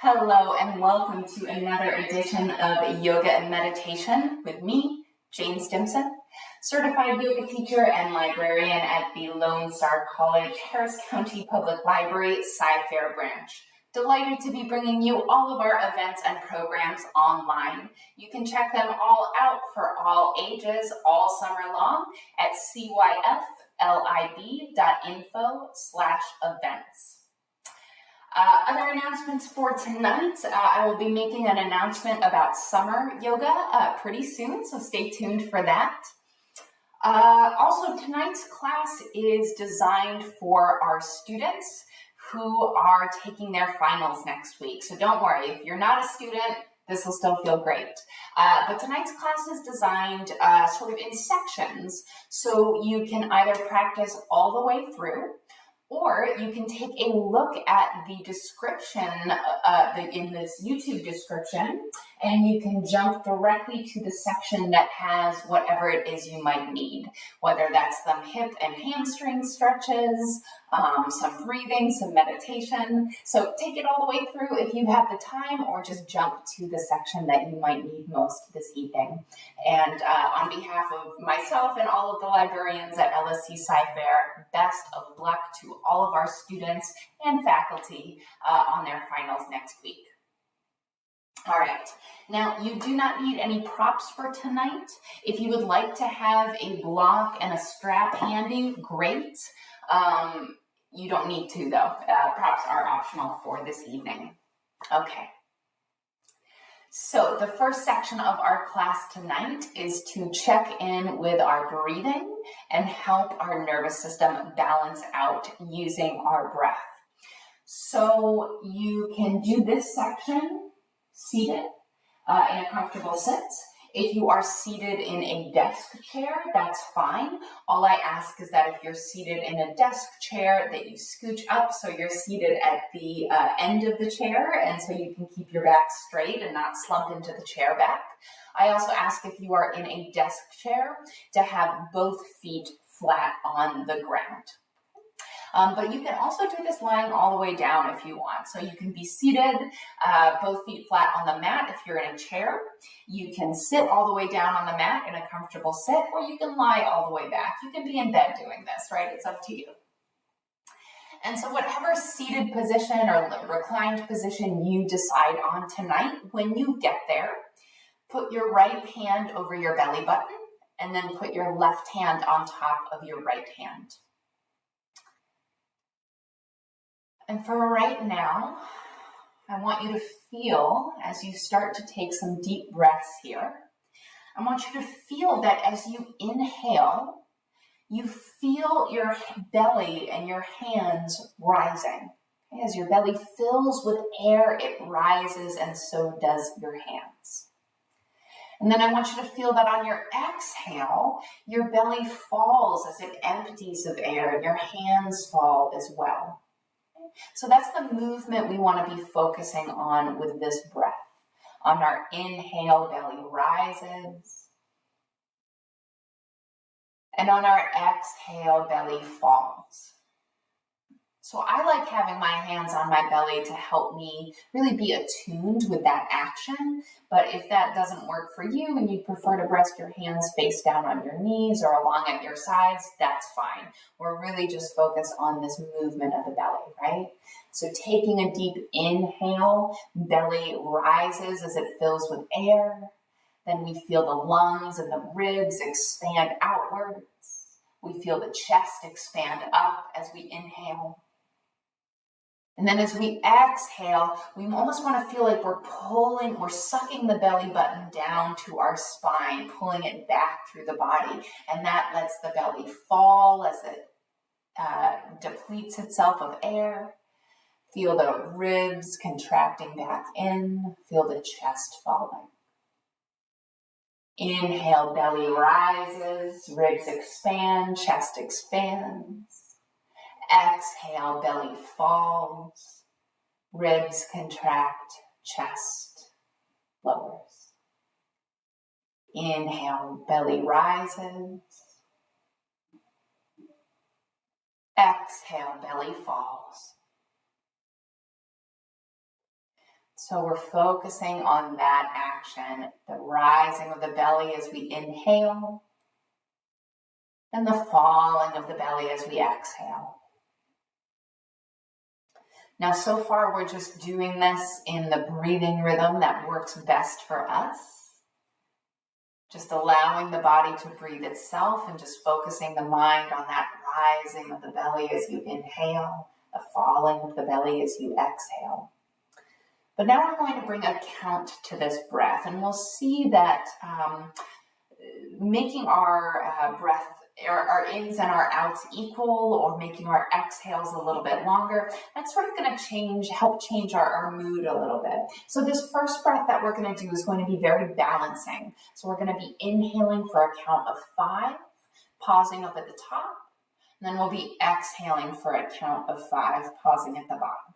Hello and welcome to another edition of Yoga and Meditation with me, Jane Stimson, certified yoga teacher and librarian at the Lone Star College, Harris County Public Library, Sci-Fair branch. Delighted to be bringing you all of our events and programs online. You can check them all out for all ages, all summer long at cyflib.info/events. Other announcements for tonight, I will be making an announcement about summer yoga pretty soon, so stay tuned for that. Also, tonight's class is designed for our students who are taking their finals next week. So don't worry, if you're not a student, this will still feel great. But tonight's class is designed sort of in sections, so you can either practice all the way through, or you can take a look at the description in this YouTube description, and you can jump directly to the section that has whatever it is you might need, whether that's some hip and hamstring stretches, some breathing, some meditation. So take it all the way through if you have the time, or just jump to the section that you might need most this evening. And on behalf of myself and all of the librarians at LSC Sci-Fair, best of luck to all of our students and faculty on their finals next week. All right, now you do not need any props for tonight. If you would like to have a block and a strap handy, great. You don't need to though. Props are optional for this evening. Okay. So the first section of our class tonight is to check in with our breathing and help our nervous system balance out using our breath. So you can do this section seated in a comfortable sit. If you are seated in a desk chair, that's fine. All I ask is that if you're seated in a desk chair, that you scooch up so you're seated at the end of the chair, and so you can keep your back straight and not slump into the chair back. I also ask if you are in a desk chair to have both feet flat on the ground. But you can also do this lying all the way down if you want. So you can be seated, both feet flat on the mat if you're in a chair. You can sit all the way down on the mat in a comfortable sit, or you can lie all the way back. You can be in bed doing this, right? It's up to you. And so whatever seated position or reclined position you decide on tonight, when you get there, put your right hand over your belly button and then put your left hand on top of your right hand. And for right now, I want you to feel, as you start to take some deep breaths here, I want you to feel that as you inhale, you feel your belly and your hands rising. As your belly fills with air, it rises, and so does your hands. And then I want you to feel that on your exhale, your belly falls as it empties of air, and your hands fall as well. So that's the movement we want to be focusing on with this breath. On our inhale, belly rises. And on our exhale, belly falls. So I like having my hands on my belly to help me really be attuned with that action. But if that doesn't work for you and you prefer to rest your hands face down on your knees or along at your sides, that's fine. We're really just focused on this movement of the belly, right? So taking a deep inhale, belly rises as it fills with air. Then we feel the lungs and the ribs expand outwards. We feel the chest expand up as we inhale. And then as we exhale, we almost want to feel like we're sucking the belly button down to our spine, pulling it back through the body. And that lets the belly fall as it depletes itself of air. Feel the ribs contracting back in. Feel the chest falling. Inhale, belly rises, ribs expand, chest expands. Exhale, belly falls, ribs contract, chest lowers. Inhale, belly rises. Exhale, belly falls. So we're focusing on that action, the rising of the belly as we inhale, and the falling of the belly as we exhale. Now, so far, we're just doing this in the breathing rhythm that works best for us. Just allowing the body to breathe itself and just focusing the mind on that rising of the belly as you inhale, the falling of the belly as you exhale. But now we're going to bring a count to this breath, and we'll see that making our breath, our ins and our outs equal, or making our exhales a little bit longer, that's sort of going to help change our mood a little bit. So this first breath that we're going to do is going to be very balancing. So we're going to be inhaling for a count of 5, pausing up at the top, and then we'll be exhaling for a count of 5, pausing at the bottom.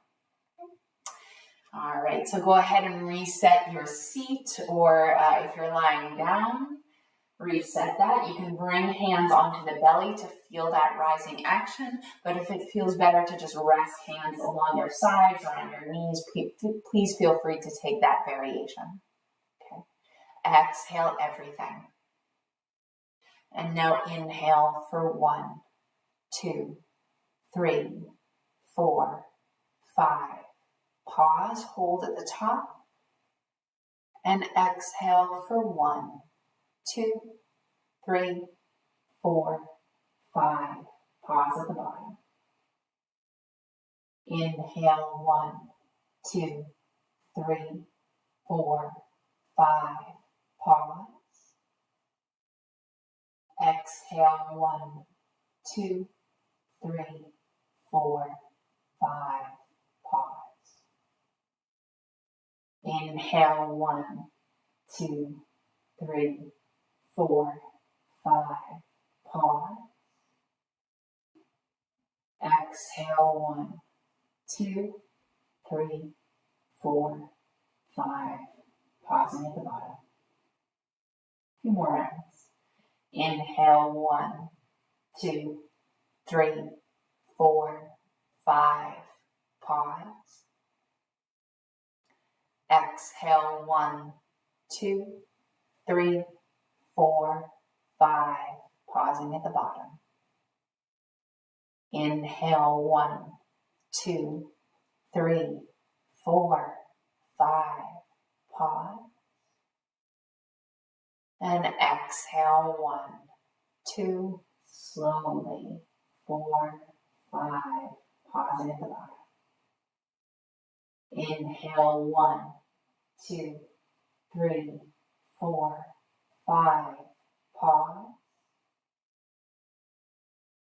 All right, so go ahead and reset your seat, or if you're lying down, reset that. You can bring hands onto the belly to feel that rising action, but if it feels better to just rest hands along your sides or on your knees, please feel free to take that variation. Okay. Exhale everything. And now inhale for 1, 2, 3, 4, 5. Pause, hold at the top, and exhale for 1, 2, 3, 4, 5. Pause at the bottom. Inhale 1, 2, 3, 4, 5. Pause. Exhale 1, 2, 3, 4, 5. Pause. Inhale 1, 2, 3, 4, 5. Pause. Exhale 1, 2, 3, 4, 5. Pausing at the bottom. A few more rounds. Inhale 1, 2, 3, 4, 5. Pause. Exhale 1, 2, 3, 4, 5. Pausing at the bottom. Inhale 1, 2, 3, 4, 5. Pause. And exhale 1, 2, slowly, 4, 5. Pausing at the bottom. Inhale 1, 2, 3, 4, 5. Pause.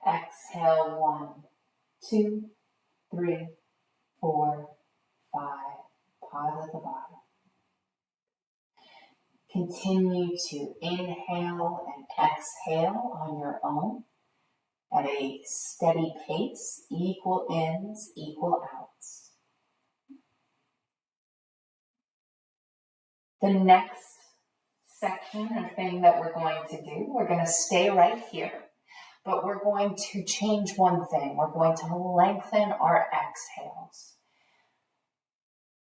Exhale 1, 2, 3, 4, 5. Pause at the bottom. Continue to inhale and exhale on your own at a steady pace, equal ins, equal outs. The next section or thing that we're going to do, we're going to stay right here, but we're going to change one thing. We're going to lengthen our exhales.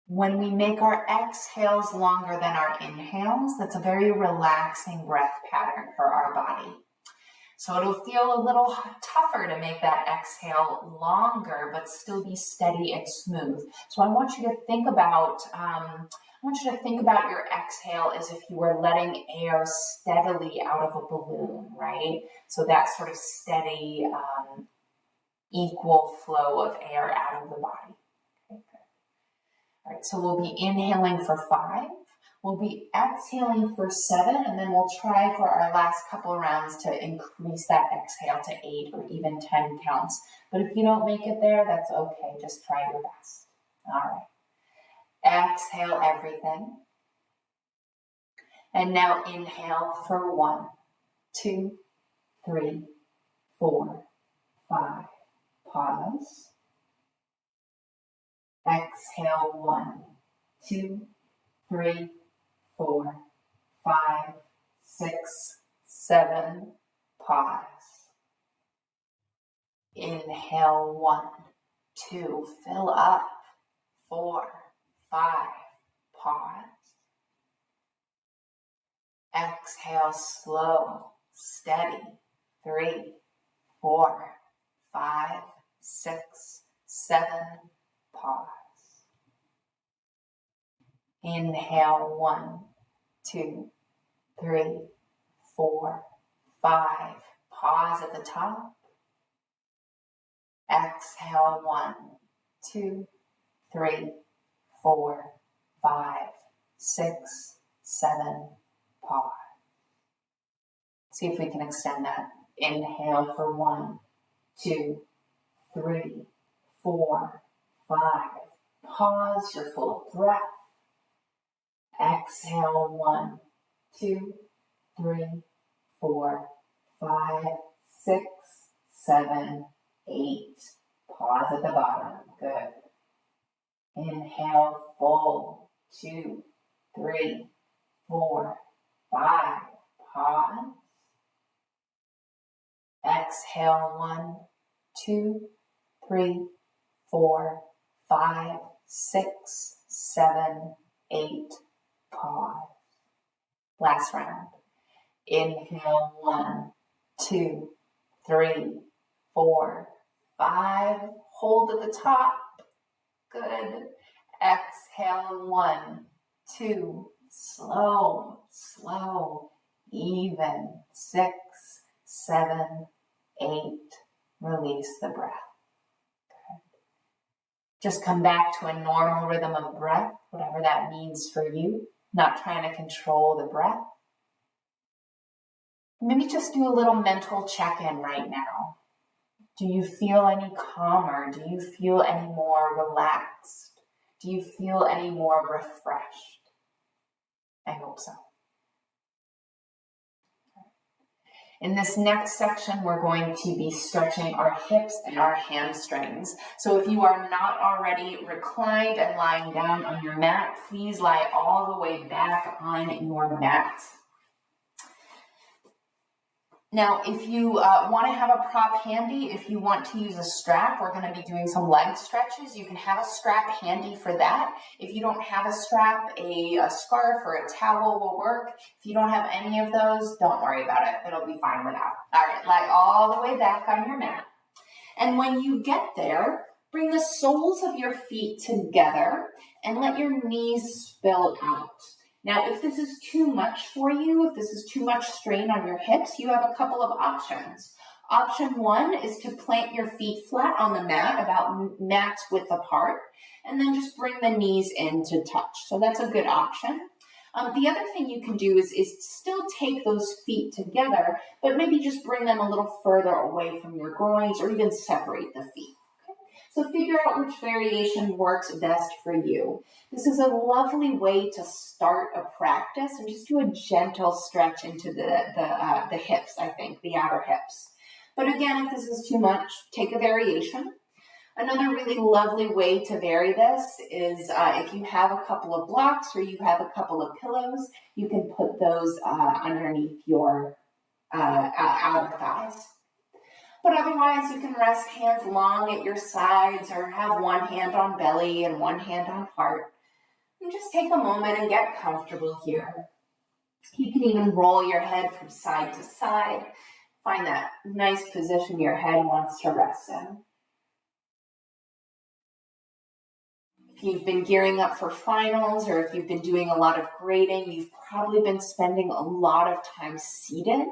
When we make our exhales longer than our inhales, that's a very relaxing breath pattern for our body. So it'll feel a little tougher to make that exhale longer, but still be steady and smooth. So I want you to think about your exhale as if you were letting air steadily out of a balloon, right? So that sort of steady, equal flow of air out of the body. Okay, good. All right, so we'll be inhaling for 5. We'll be exhaling for 7, and then we'll try for our last couple of rounds to increase that exhale to 8 or even 10 counts. But if you don't make it there, that's okay. Just try your best. All right. Exhale everything. And now inhale for 1, 2, 3, 4, 5. Pause. Exhale 1, 2, 3, 4, 5, 6, 7. Pause. Inhale 1, 2, fill up. 4, 5, pause. Exhale, slow, steady. 3, 4, 5, 6, 7, pause. Inhale, 1, 2, 3, 4, 5. Pause at the top. Exhale, 1, 2, 3, 4, 5, 6, 7, pause. See if we can extend that. Inhale for 1, 2, 3, 4, 5. Pause, you're full of breath. Exhale, 1, 2, 3, 4, 5, 6, 7, 8. Pause at the bottom. Good. Inhale, full. 2, 3, 4, 5. Pause. Exhale, 1, 2, 3, 4, 5, 6, 7, 8. Pause. Last round. Inhale, 1, 2, 3, 4, 5. Hold at the top. Good. Exhale, 1, 2, slow, slow, even. 6, 7, 8. Release the breath. Good. Just come back to a normal rhythm of breath, whatever that means for you. Not trying to control the breath. Maybe just do a little mental check-in right now. Do you feel any calmer? Do you feel any more relaxed? Do you feel any more refreshed? I hope so. In this next section, we're going to be stretching our hips and our hamstrings. So if you are not already reclined and lying down on your mat, please lie all the way back on your mat. Now, if you want to have a prop handy, if you want to use a strap, we're going to be doing some leg stretches. You can have a strap handy for that. If you don't have a strap, a scarf or a towel will work. If you don't have any of those, don't worry about it. It'll be fine without. All right, lie all the way back on your mat. And when you get there, bring the soles of your feet together and let your knees spill out. Now, if this is too much for you, if this is too much strain on your hips, you have a couple of options. Option 1 is to plant your feet flat on the mat, about mat's width apart, and then just bring the knees in to touch. So that's a good option. The other thing you can do is still take those feet together, but maybe just bring them a little further away from your groins or even separate the feet. So figure out which variation works best for you. This is a lovely way to start a practice and just do a gentle stretch into the hips, I think, the outer hips. But again, if this is too much, take a variation. Another really lovely way to vary this is if you have a couple of blocks or you have a couple of pillows, you can put those underneath your outer thighs. But otherwise, you can rest hands long at your sides or have one hand on belly and one hand on heart. And just take a moment and get comfortable here. You can even roll your head from side to side. Find that nice position your head wants to rest in. If you've been gearing up for finals or if you've been doing a lot of grading, you've probably been spending a lot of time seated.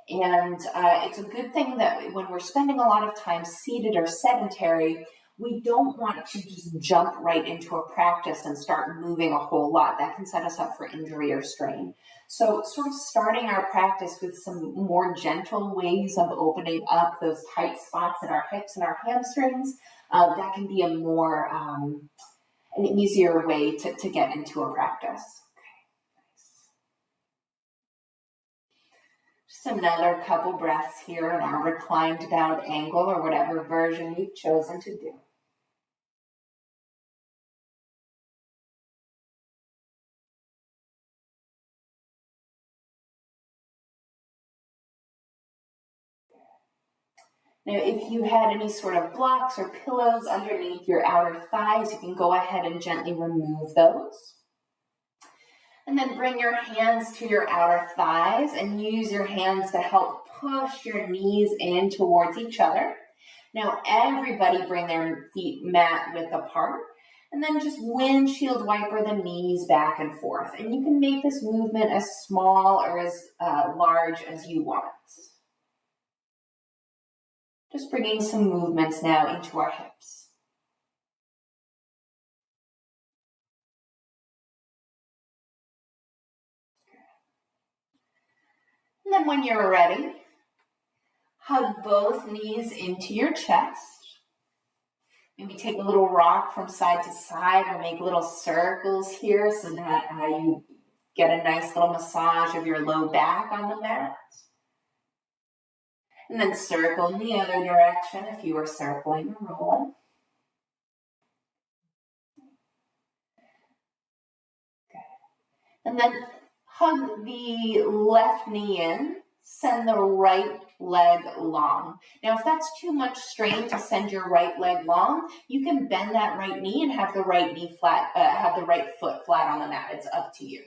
And it's a good thing that when we're spending a lot of time seated or sedentary, we don't want to just jump right into a practice and start moving a whole lot. That can set us up for injury or strain. So sort of starting our practice with some more gentle ways of opening up those tight spots in our hips and our hamstrings, that can be a more, an easier way to get into a practice. Just another couple breaths here in our reclined bound angle or whatever version you've chosen to do. Now, if you had any sort of blocks or pillows underneath your outer thighs, you can go ahead and gently remove those. And then bring your hands to your outer thighs and use your hands to help push your knees in towards each other. Now everybody bring their feet mat width apart, and then just windshield wiper the knees back and forth. And you can make this movement as small or as large as you want. Just bringing some movements now into our hips. And then when you're ready, hug both knees into your chest. Maybe take a little rock from side to side or make little circles here so that you get a nice little massage of your low back on the mat. And then circle in the other direction if you were circling or rolling. Okay. And then hug the left knee in, send the right leg long. Now, if that's too much strain to send your right leg long, you can bend that right knee and have the right knee flat, have the right foot flat on the mat. It's up to you.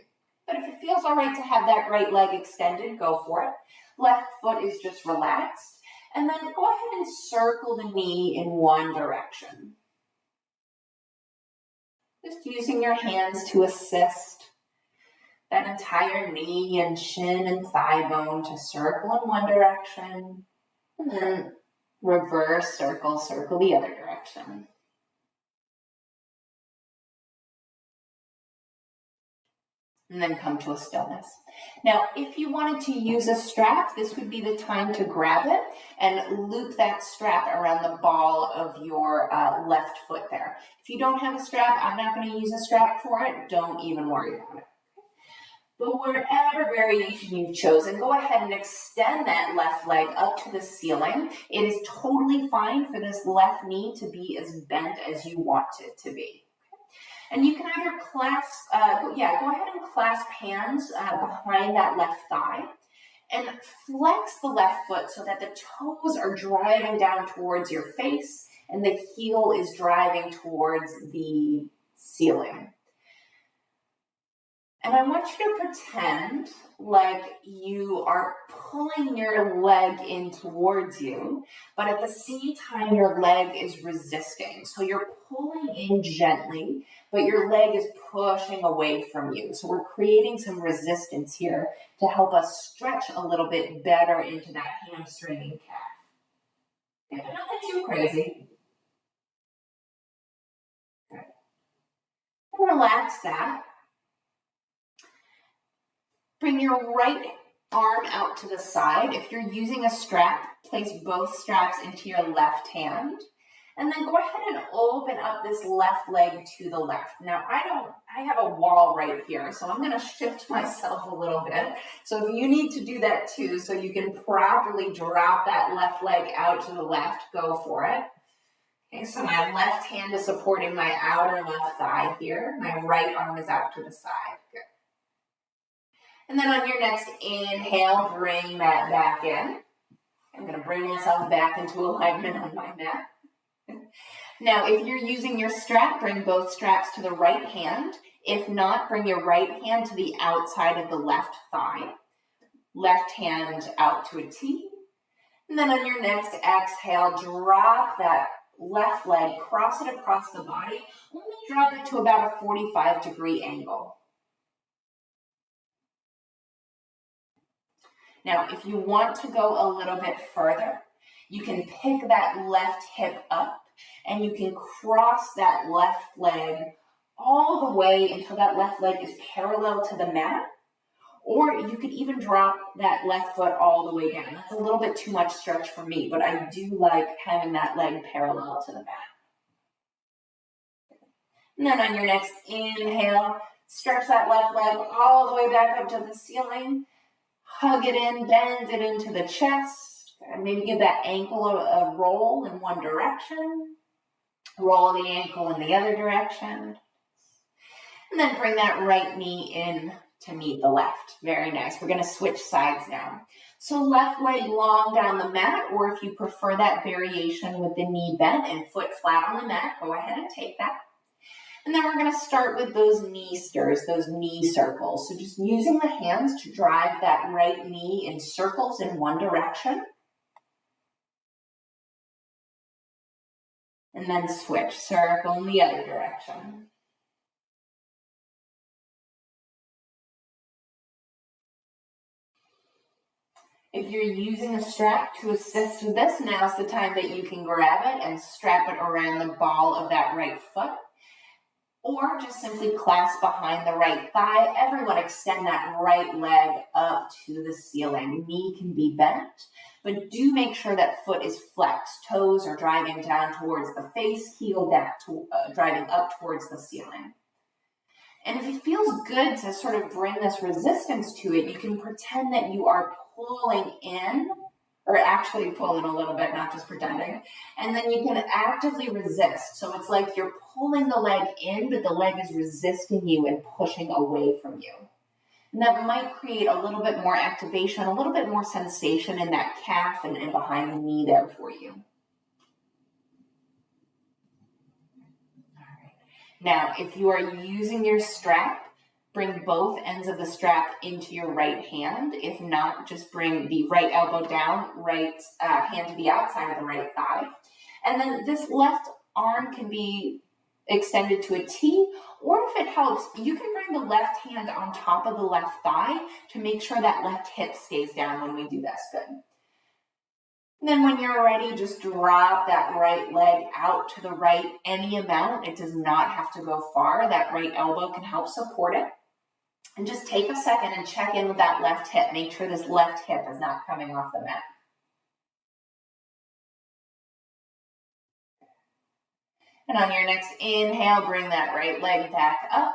But if it feels all right to have that right leg extended, go for it. Left foot is just relaxed. And then go ahead and circle the knee in one direction. Just using your hands to assist that entire knee and shin and thigh bone to circle in one direction. And then reverse circle the other direction. And then come to a stillness. Now, if you wanted to use a strap, this would be the time to grab it and loop that strap around the ball of your left foot there. If you don't have a strap, I'm not going to use a strap for it. Don't even worry about it. But whatever variation you've chosen, go ahead and extend that left leg up to the ceiling. It is totally fine for this left knee to be as bent as you want it to be. And you can either go ahead and clasp hands behind that left thigh and flex the left foot so that the toes are driving down towards your face and the heel is driving towards the ceiling. And I want you to pretend like you are pulling your leg in towards you, but at the same time, your leg is resisting. So you're pulling in gently, but your leg is pushing away from you. So we're creating some resistance here to help us stretch a little bit better into that hamstring and calf. Okay, but nothing too crazy. Okay. Relax that. Bring your right arm out to the side. If you're using a strap, place both straps into your left hand. And then go ahead and open up this left leg to the left. Now, I have a wall right here, so I'm going to shift myself a little bit. So if you need to do that too, so you can properly drop that left leg out to the left, go for it. Okay, so my left hand is supporting my outer left thigh here. My right arm is out to the side. Good. And then on your next inhale, bring that back in. I'm going to bring myself back into alignment on my mat. Now, if you're using your strap, bring both straps to the right hand. If not, bring your right hand to the outside of the left thigh. Left hand out to a T. And then on your next exhale, drop that left leg, cross it across the body. Only drop it to about a 45-degree angle. Now, if you want to go a little bit further, you can pick that left hip up and you can cross that left leg all the way until that left leg is parallel to the mat. Or you could even drop that left foot all the way down. That's a little bit too much stretch for me, but I do like having that leg parallel to the mat. And then on your next inhale, stretch that left leg all the way back up to the ceiling. Hug it in, bend it into the chest, and maybe give that ankle a roll in one direction. Roll the ankle in the other direction. And then bring that right knee in to meet the left. Very nice. We're going to switch sides now. So left leg long down the mat, or if you prefer that variation with the knee bent and foot flat on the mat, go ahead and take that. And then we're going to start with those knee stirs, those knee circles. So just using the hands to drive that right knee in circles in one direction. And then switch, circle in the other direction. If you're using a strap to assist with this, now's the time that you can grab it and strap it around the ball of that right foot. Or just simply clasp behind the right thigh. Everyone extend that right leg up to the ceiling. Knee can be bent, but do make sure that foot is flexed. Toes are driving down towards the face, heel down, driving up towards the ceiling. And if it feels good to sort of bring this resistance to it, you can pretend that you are pulling in, or actually pulling a little bit, not just pretending. And then you can actively resist. So it's like you're pulling the leg in, but the leg is resisting you and pushing away from you. And that might create a little bit more activation, a little bit more sensation in that calf and behind the knee there for you. All right. Now, if you are using your strap, bring both ends of the strap into your right hand. If not, just bring the right elbow down, right hand to the outside of the right thigh. And then this left arm can be extended to a T, or if it helps, you can bring the left hand on top of the left thigh to make sure that left hip stays down when we do this. Good. And then when you're ready, just drop that right leg out to the right any amount. It does not have to go far. That right elbow can help support it. And just take a second and check in with that left hip. Make sure this left hip is not coming off the mat. And on your next inhale, bring that right leg back up.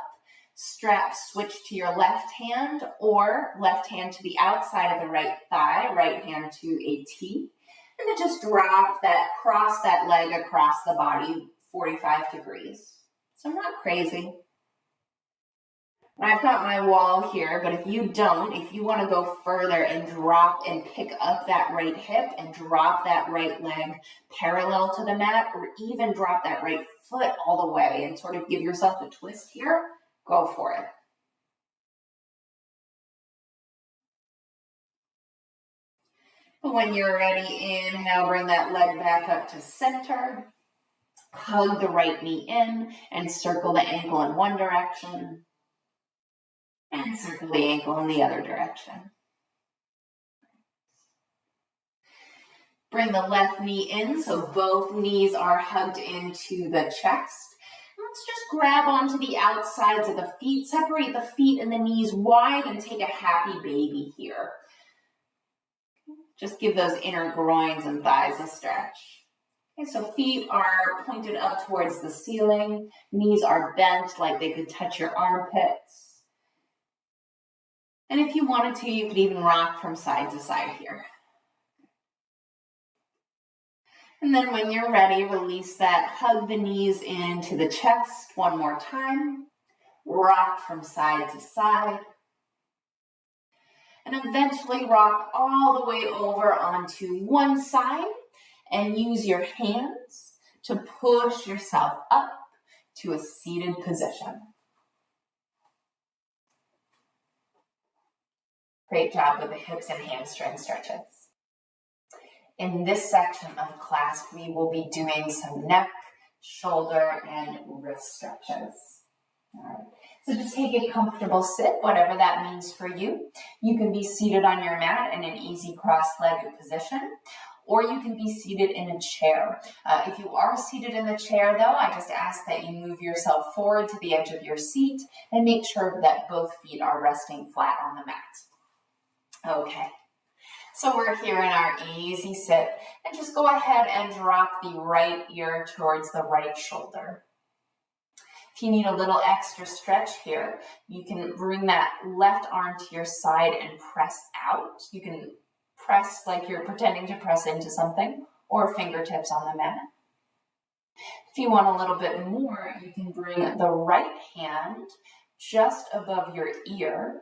Strap switch to your left hand or left hand to the outside of the right thigh, right hand to a T. And then just drop that, cross that leg across the body 45 degrees. So not crazy. I've got my wall here, but if you don't, if you want to go further and drop and pick up that right hip and drop that right leg parallel to the mat, or even drop that right foot all the way and sort of give yourself a twist here, go for it. When you're ready, inhale, bring that leg back up to center. Hug the right knee in and circle the ankle in one direction. And circle the ankle in the other direction. Bring the left knee in so both knees are hugged into the chest. Let's just grab onto the outsides of the feet, separate the feet and the knees wide and take a happy baby here. Just give those inner groins and thighs a stretch. Okay, so feet are pointed up towards the ceiling. Knees are bent like they could touch your armpits. And if you wanted to, you could even rock from side to side here. And then when you're ready, release that, hug the knees into the chest one more time. Rock from side to side. And eventually rock all the way over onto one side and use your hands to push yourself up to a seated position. Great job with the hips and hamstring stretches. In this section of class, we will be doing some neck, shoulder, and wrist stretches. All right. So just take a comfortable sit, whatever that means for you. You can be seated on your mat in an easy cross-legged position, or you can be seated in a chair. If you are seated in the chair, though, I just ask that you move yourself forward to the edge of your seat and make sure that both feet are resting flat on the mat. Okay, so we're here in our easy sit, and just go ahead and drop the right ear towards the right shoulder. If you need a little extra stretch here, you can bring that left arm to your side and press out. You can press like you're pretending to press into something, or fingertips on the mat. If you want a little bit more, you can bring the right hand just above your ear,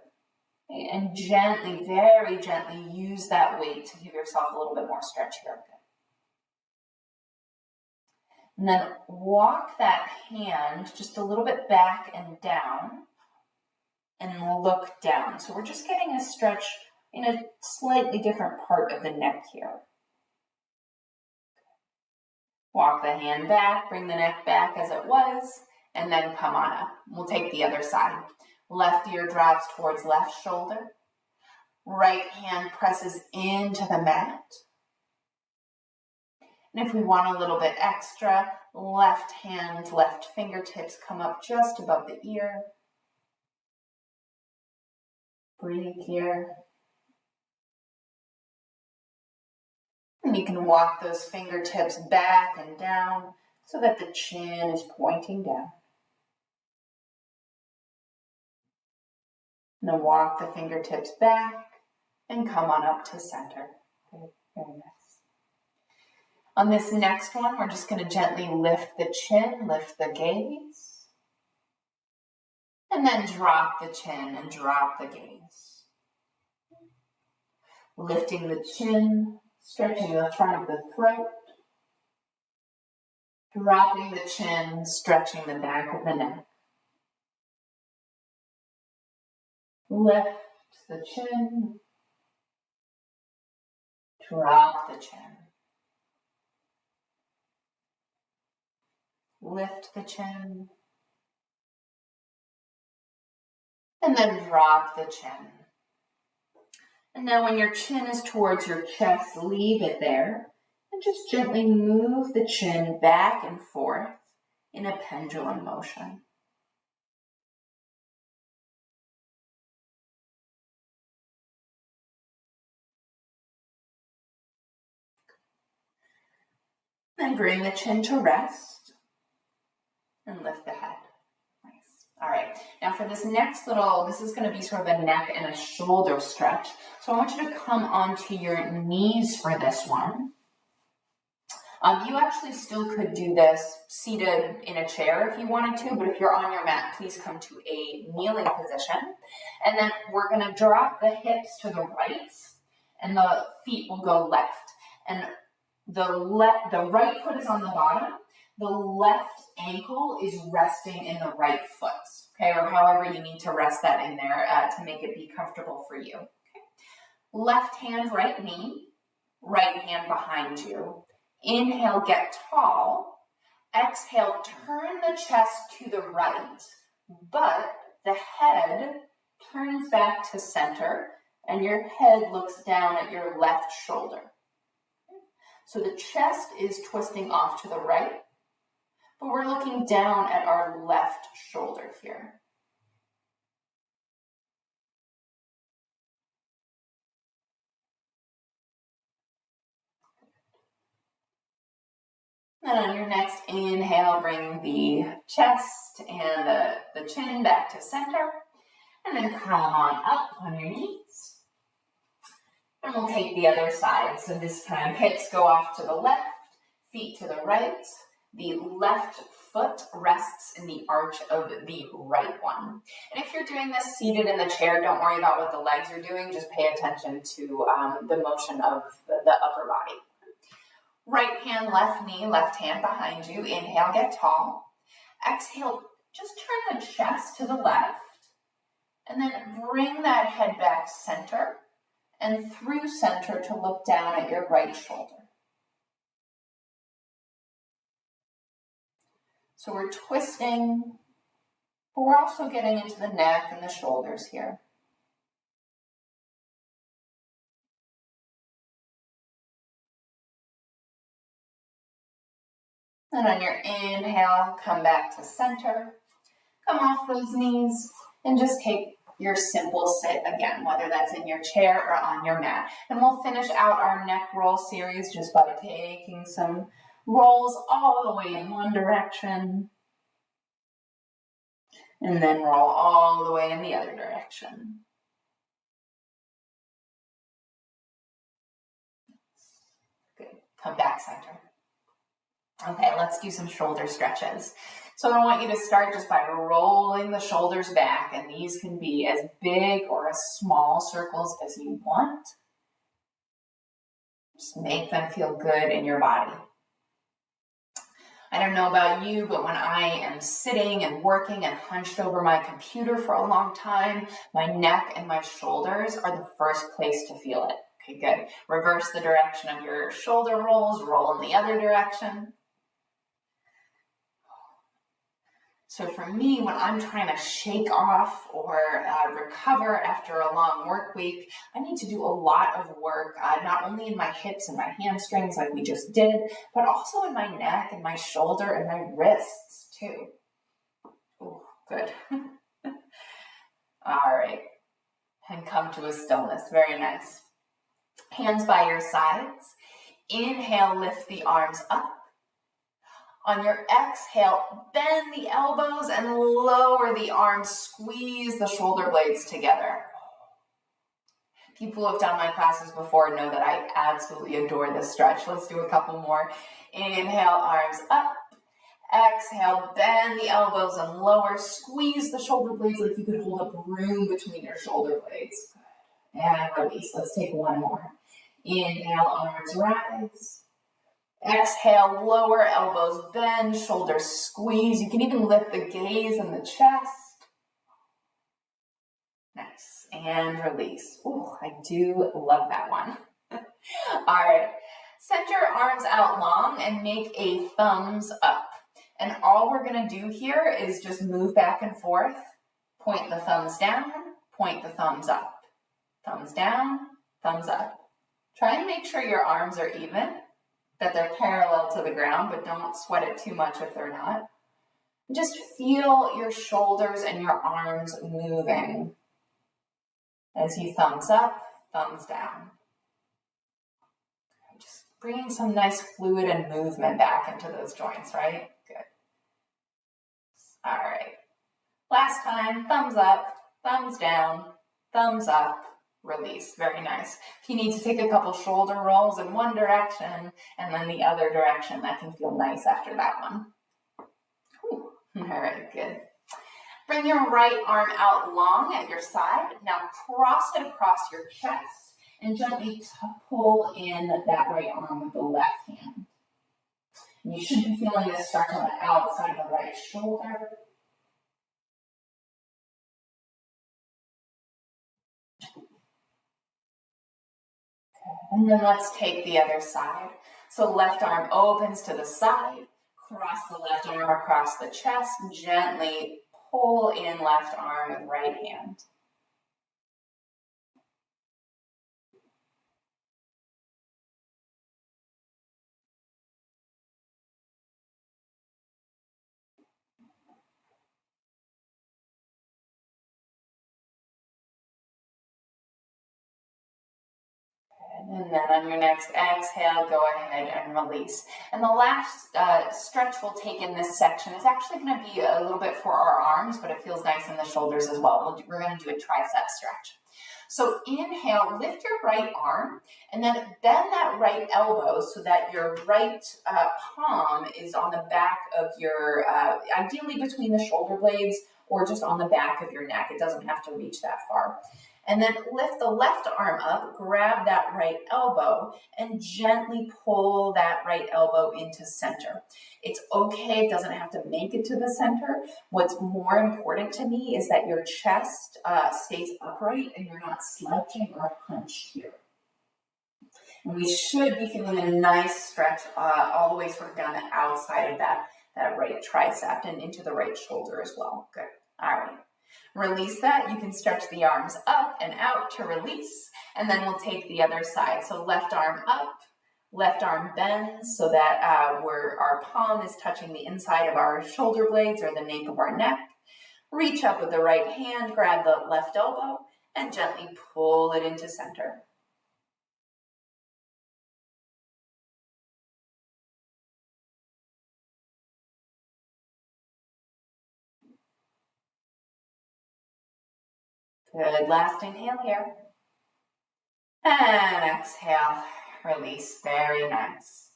and gently, very gently use that weight to give yourself a little bit more stretch here. And then walk that hand just a little bit back and down and look down. So we're just getting a stretch in a slightly different part of the neck here. Walk the hand back, bring the neck back as it was, and then come on up. We'll take the other side. Left ear drops towards left shoulder. Right hand presses into the mat. And if we want a little bit extra, left hand, left fingertips come up just above the ear. Breathe here. And you can walk those fingertips back and down so that the chin is pointing down. And then walk the fingertips back and come on up to center. Okay, very nice. On this next one, we're just going to gently lift the chin, lift the gaze, and then drop the chin and drop the gaze. Lifting the chin, stretching the front of the throat, dropping the chin, stretching the back of the neck. Lift the chin, drop the chin. Lift the chin, and then drop the chin. And now when your chin is towards your chest, leave it there, and just gently move the chin back and forth in a pendulum motion. Then bring the chin to rest and lift the head. Nice. All right. Now for this next this is going to be sort of a neck and a shoulder stretch. So I want you to come onto your knees for this one. You actually still could do this seated in a chair if you wanted to, but if you're on your mat, please come to a kneeling position. And then we're going to drop the hips to the right, and the feet will go left. And the right foot is on the bottom. The left ankle is resting in the right foot, okay, or however you need to rest that in there to make it be comfortable for you. Okay. Left hand, right knee, right hand behind you. Inhale, get tall. Exhale, turn the chest to the right, but the head turns back to center, and your head looks down at your left shoulder. So the chest is twisting off to the right, but we're looking down at our left shoulder here. And on your next inhale, bring the chest and the chin back to center, and then come on up on your knees. And we'll take the other side. So this time, hips go off to the left, feet to the right. The left foot rests in the arch of the right one. And if you're doing this seated in the chair, don't worry about what the legs are doing. Just pay attention to the motion of the upper body. Right hand, left knee, left hand behind you. Inhale, get tall. Exhale, just turn the chest to the left. And then bring that head back center and through center to look down at your right shoulder. So we're twisting, but we're also getting into the neck and the shoulders here. And on your inhale, come back to center. Come off those knees and just take your simple sit again, whether that's in your chair or on your mat. And we'll finish out our neck roll series just by taking some rolls all the way in one direction. And then roll all the way in the other direction. Good. Come back center. Okay, let's do some shoulder stretches. So I want you to start just by rolling the shoulders back, and these can be as big or as small circles as you want. Just make them feel good in your body. I don't know about you, but when I am sitting and working and hunched over my computer for a long time, my neck and my shoulders are the first place to feel it. Okay, good. Reverse the direction of your shoulder rolls, roll in the other direction. So for me, when I'm trying to shake off or recover after a long work week, I need to do a lot of work, not only in my hips and my hamstrings like we just did, but also in my neck and my shoulder and my wrists too. Ooh, good. All right. And come to a stillness. Very nice. Hands by your sides. Inhale, lift the arms up. On your exhale, bend the elbows and lower the arms. Squeeze the shoulder blades together. People who have done my classes before know that I absolutely adore this stretch. Let's do a couple more. Inhale, arms up. Exhale, bend the elbows and lower. Squeeze the shoulder blades like you could hold a broom between your shoulder blades. And release. Let's take one more. Inhale, arms rise. Exhale, lower, elbows bend, shoulders squeeze. You can even lift the gaze and the chest. Nice. And release. Ooh, I do love that one. All right. Send your arms out long and make a thumbs up. And all we're going to do here is just move back and forth. Point the thumbs down, point the thumbs up. Thumbs down, thumbs up. Try and make sure your arms are even, that they're parallel to the ground, but don't sweat it too much if they're not. Just feel your shoulders and your arms moving as you thumbs up, thumbs down. Just bringing some nice fluid and movement back into those joints, right? Good. All right. Last time, thumbs up, thumbs down, thumbs up. Release. Very nice. If you need to take a couple shoulder rolls in one direction and then the other direction, that can feel nice after that one. Whew. All right, good. Bring your right arm out long at your side. Now cross it across your chest and gently pull in that right arm with the left hand. And you should be feeling this stretch on the outside of the right shoulder. And then let's take the other side. So left arm opens to the side, cross the left arm across the chest, gently pull in left arm with right hand. And then on your next exhale, go ahead and release. And the last stretch we'll take in this section is actually going to be a little bit for our arms, but it feels nice in the shoulders as well. We're going to do a tricep stretch. So inhale, lift your right arm, and then bend that right elbow so that your right palm is on the back of your, ideally between the shoulder blades or just on the back of your neck. It doesn't have to reach that far. And then lift the left arm up, grab that right elbow, and gently pull that right elbow into center. It's okay, it doesn't have to make it to the center. What's more important to me is that your chest stays upright and you're not slouching or hunched here. And we should be feeling a nice stretch all the way sort of down the outside of that right tricep and into the right shoulder as well. Good. All right. Release that. You can stretch the arms up and out to release, and then we'll take the other side. So left arm up, left arm bends so that our palm is touching the inside of our shoulder blades or the nape of our neck. Reach up with the right hand, grab the left elbow, and gently pull it into center. Good, last inhale here. And exhale, release, very nice.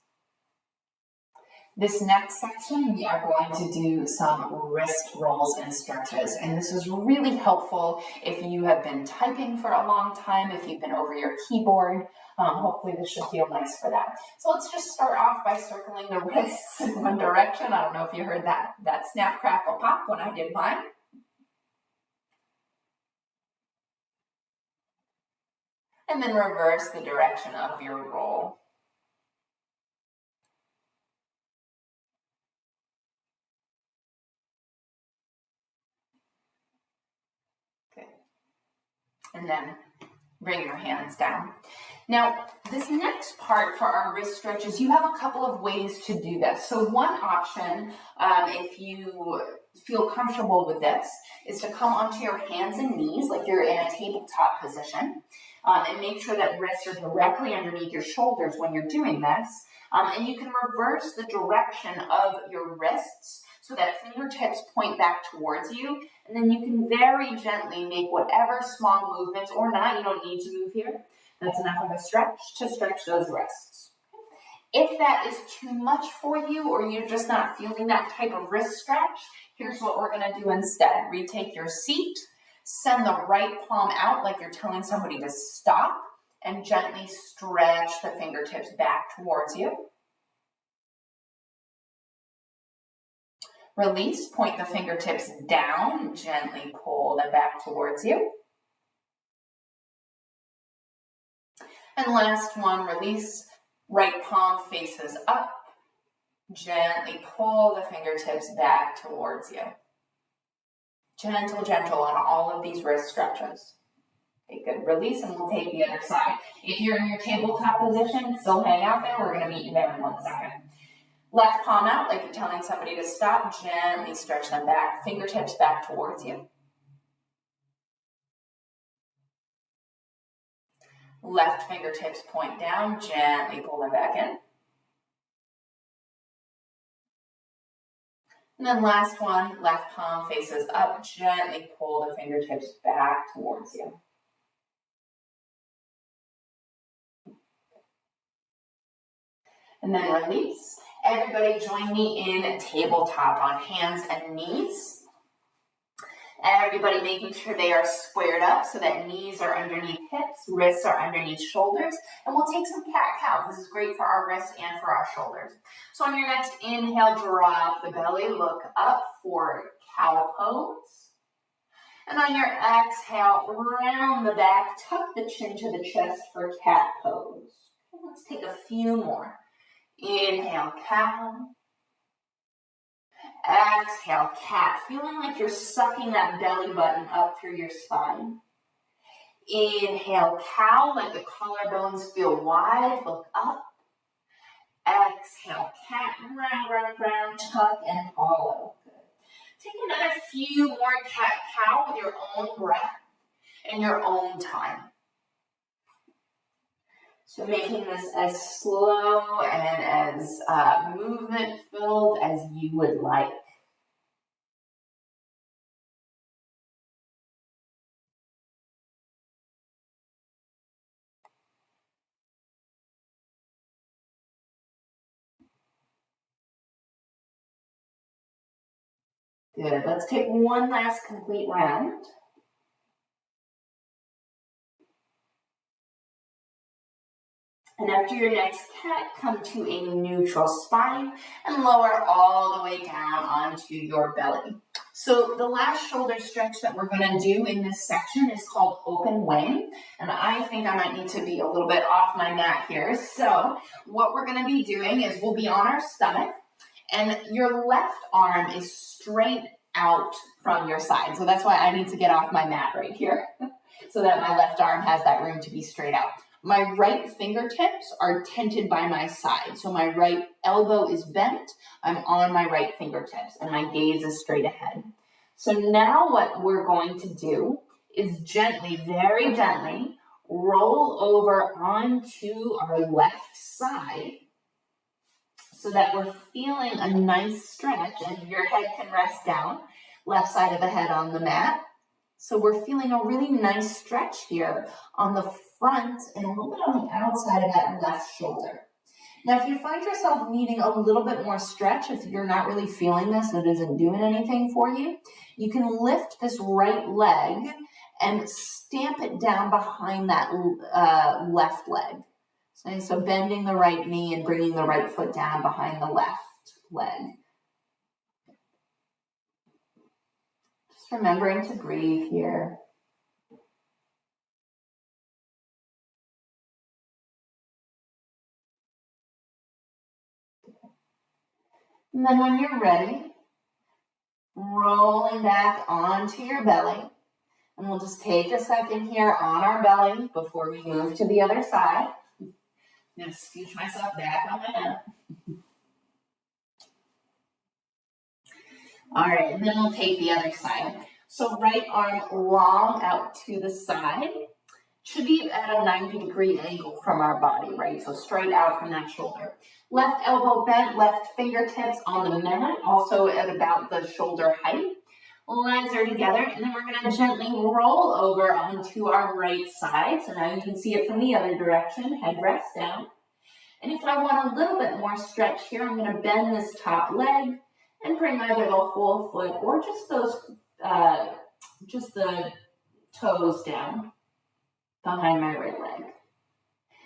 This next section, we are going to do some wrist rolls and stretches. And this is really helpful if you have been typing for a long time, if you've been over your keyboard. Hopefully this should feel nice for that. So let's just start off by circling the wrists in one direction. I don't know if you heard that snap, crackle, pop when I did mine. And then reverse the direction of your roll. Good. And then bring your hands down. Now, this next part for our wrist stretches, you have a couple of ways to do this. So one option, if you feel comfortable with this, is to come onto your hands and knees like you're in a tabletop position, and make sure that wrists are directly underneath your shoulders when you're doing this. And you can reverse the direction of your wrists so that fingertips point back towards you, and then you can very gently make whatever small movements, or not, you don't need to move here. That's enough of a stretch to stretch those wrists. If that is too much for you, or you're just not feeling that type of wrist stretch, here's what we're gonna do instead. Retake your seat, send the right palm out like you're telling somebody to stop, and gently stretch the fingertips back towards you. Release, point the fingertips down, gently pull them back towards you. And last one, release, right palm faces up, gently pull the fingertips back towards you. Gentle, gentle on all of these wrist stretches. Okay, good. Release, and we'll take the other side. If you're in your tabletop position, still hang out there. We're going to meet you there in 1 second. Left palm out like you're telling somebody to stop. Gently stretch them back. Fingertips back towards you. Left fingertips point down. Gently pull them back in. And then last one, left palm faces up. Gently pull the fingertips back towards you. And then release. Everybody join me in tabletop on hands and knees. Everybody making sure they are squared up so that knees are underneath hips, wrists are underneath shoulders. And we'll take some cat-cow. This is great for our wrists and for our shoulders. So on your next inhale, drop the belly, look up for cow pose. And on your exhale, round the back, tuck the chin to the chest for cat pose. Let's take a few more. Inhale, cow. Exhale, cat. Feeling like you're sucking that belly button up through your spine. Inhale, cow. Let the collarbones feel wide. Look up. Exhale, cat. Round, round, round. Tuck and hollow. Good. Take another few more cat-cow with your own breath and your own time. So making this as slow and as movement-filled as you would like. Good. Let's take one last complete round. And after your next cat, come to a neutral spine and lower all the way down onto your belly. So the last shoulder stretch that we're going to do in this section is called open wing. And I think I might need to be a little bit off my mat here. So what we're going to be doing is we'll be on our stomach and your left arm is straight out from your side. So that's why I need to get off my mat right here so that my left arm has that room to be straight out. My right fingertips are tented by my side. So my right elbow is bent. I'm on my right fingertips and my gaze is straight ahead. So now what we're going to do is gently, very gently, roll over onto our left side so that we're feeling a nice stretch and your head can rest down, left side of the head on the mat. So we're feeling a really nice stretch here on the front and a little bit on the outside of that left shoulder. Now, if you find yourself needing a little bit more stretch, if you're not really feeling this, it isn't doing anything for you, you can lift this right leg and stamp it down behind that left leg. So bending the right knee and bringing the right foot down behind the left leg. Just remembering to breathe here. And then when you're ready, rolling back onto your belly. And we'll just take a second here on our belly before we move to the other side. I'm going to scooch myself back on my mat. All right, and then we'll take the other side. So right arm long out to the side. Should be at a 90-degree angle from our body, right? So straight out from that shoulder. Left elbow bent, left fingertips on the mat, also at about the shoulder height. Legs are together, and then we're going to gently roll over onto our right side. So now you can see it from the other direction, head rests down. And if I want a little bit more stretch here, I'm going to bend this top leg and bring either the whole foot or just the toes down behind my right leg.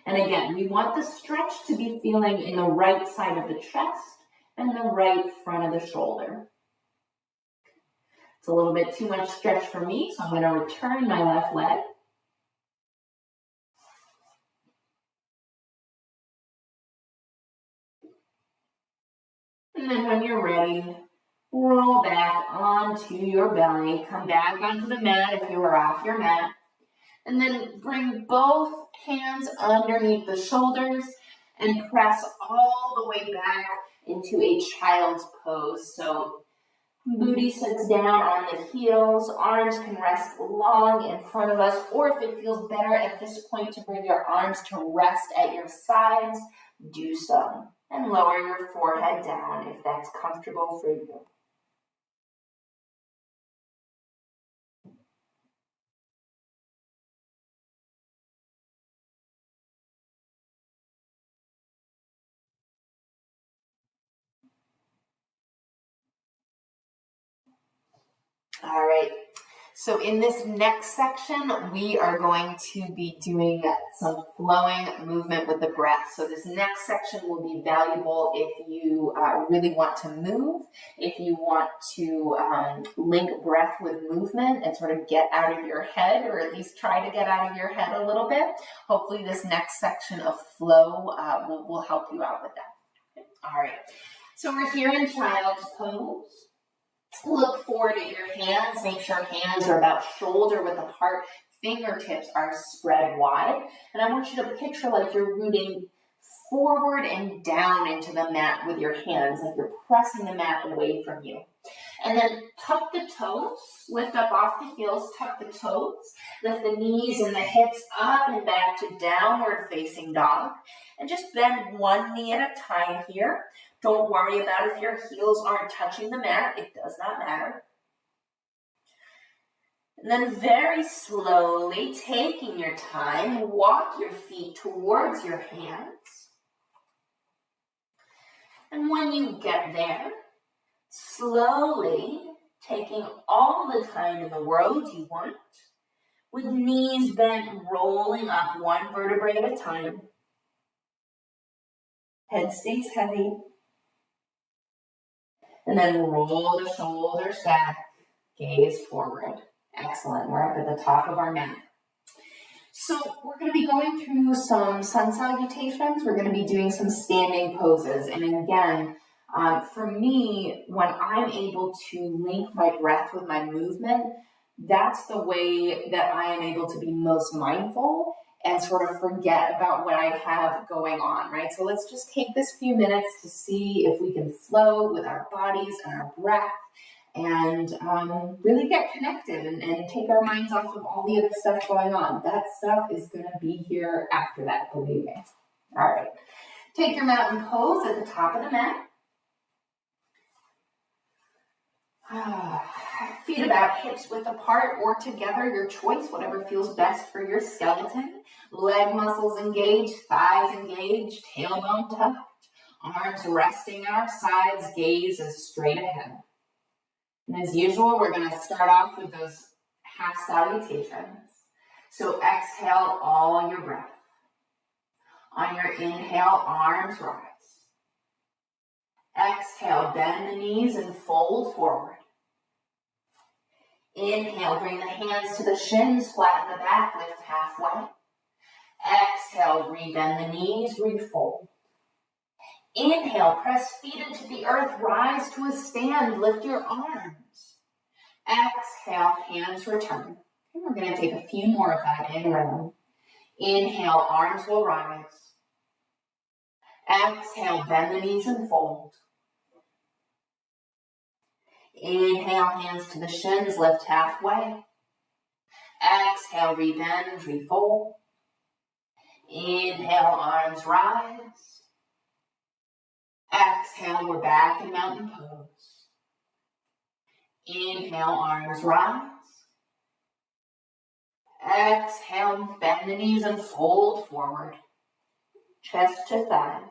And again, we want the stretch to be feeling in the right side of the chest and the right front of the shoulder. It's a little bit too much stretch for me, so I'm going to return my left leg. And then when you're ready, roll back onto your belly. Come back onto the mat if you were off your mat. And then bring both hands underneath the shoulders and press all the way back into a child's pose. So booty sits down on the heels, arms can rest long in front of us, or if it feels better at this point to bring your arms to rest at your sides, do so. And lower your forehead down if that's comfortable for you. All right, so in this next section, we are going to be doing some flowing movement with the breath. So this next section will be valuable if you really want to move, if you want to link breath with movement and sort of get out of your head, or at least try to get out of your head a little bit. Hopefully this next section of flow will help you out with that. Okay. All right, so we're here in child's pose. Look forward at your hands. Make sure hands are about shoulder width apart. Fingertips are spread wide. And I want you to picture like you're rooting forward and down into the mat with your hands, like you're pressing the mat away from you. And then tuck the toes, lift up off the heels, tuck the toes, lift the knees and the hips up and back to downward facing dog. And just bend one knee at a time here. Don't worry about if your heels aren't touching the mat. It does not matter. And then very slowly, taking your time, walk your feet towards your hands. And when you get there, slowly, taking all the time in the world you want, with knees bent, rolling up one vertebrae at a time. Head stays heavy. And then roll the shoulders back, gaze forward. Excellent, we're up at the top of our mat. So we're going to be going through some sun salutations. We're going to be doing some standing poses. And again, for me, when I'm able to link my breath with my movement, that's the way that I am able to be most mindful and sort of forget about what I have going on, right? So let's just take this few minutes to see if we can flow with our bodies and our breath and really get connected and take our minds off of all the other stuff going on. That stuff is going to be here after that, believe me. All right. Take your mountain pose at the top of the mat. Feet about hips width apart or together, your choice, whatever feels best for your skeleton. Leg muscles engaged, thighs engaged, tailbone tucked, arms resting at our sides, gaze is straight ahead. And as usual, we're going to start off with those half salutations. So exhale all your breath. On your inhale, arms rise. Exhale, bend the knees and fold forward. Inhale, bring the hands to the shins, flatten the back, lift halfway. Exhale, rebend the knees, refold. Inhale, press feet into the earth, rise to a stand, lift your arms. Exhale, hands return. And we're going to take a few more of that in rhythm. Inhale, arms will rise. Exhale, bend the knees and fold. Inhale, hands to the shins, lift halfway. Exhale, rebend, refold. Inhale, arms rise. Exhale, we're back in mountain pose. Inhale, arms rise. Exhale, bend the knees and fold forward. Chest to thighs.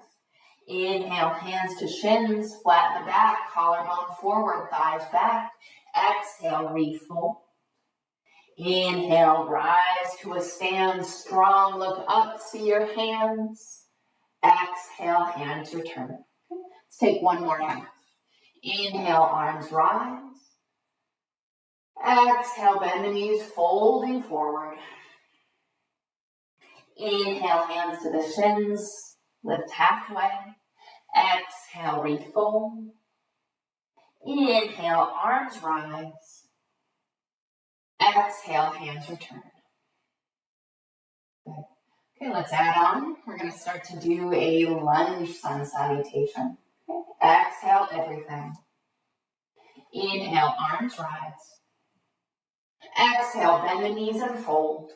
Inhale, hands to shins, flatten the back, collarbone forward, thighs back. Exhale, refold. Inhale, rise to a stand, strong, look up, see your hands. Exhale, hands return. Let's take one more half. Inhale, arms rise. Exhale, bend the knees, folding forward. Inhale, hands to the shins, lift halfway. Exhale, refold. Inhale, arms rise. Exhale, hands return. Okay, let's add on. We're going to start to do a lunge sun salutation. Okay. Exhale, everything. Inhale, arms rise. Exhale, bend the knees and fold.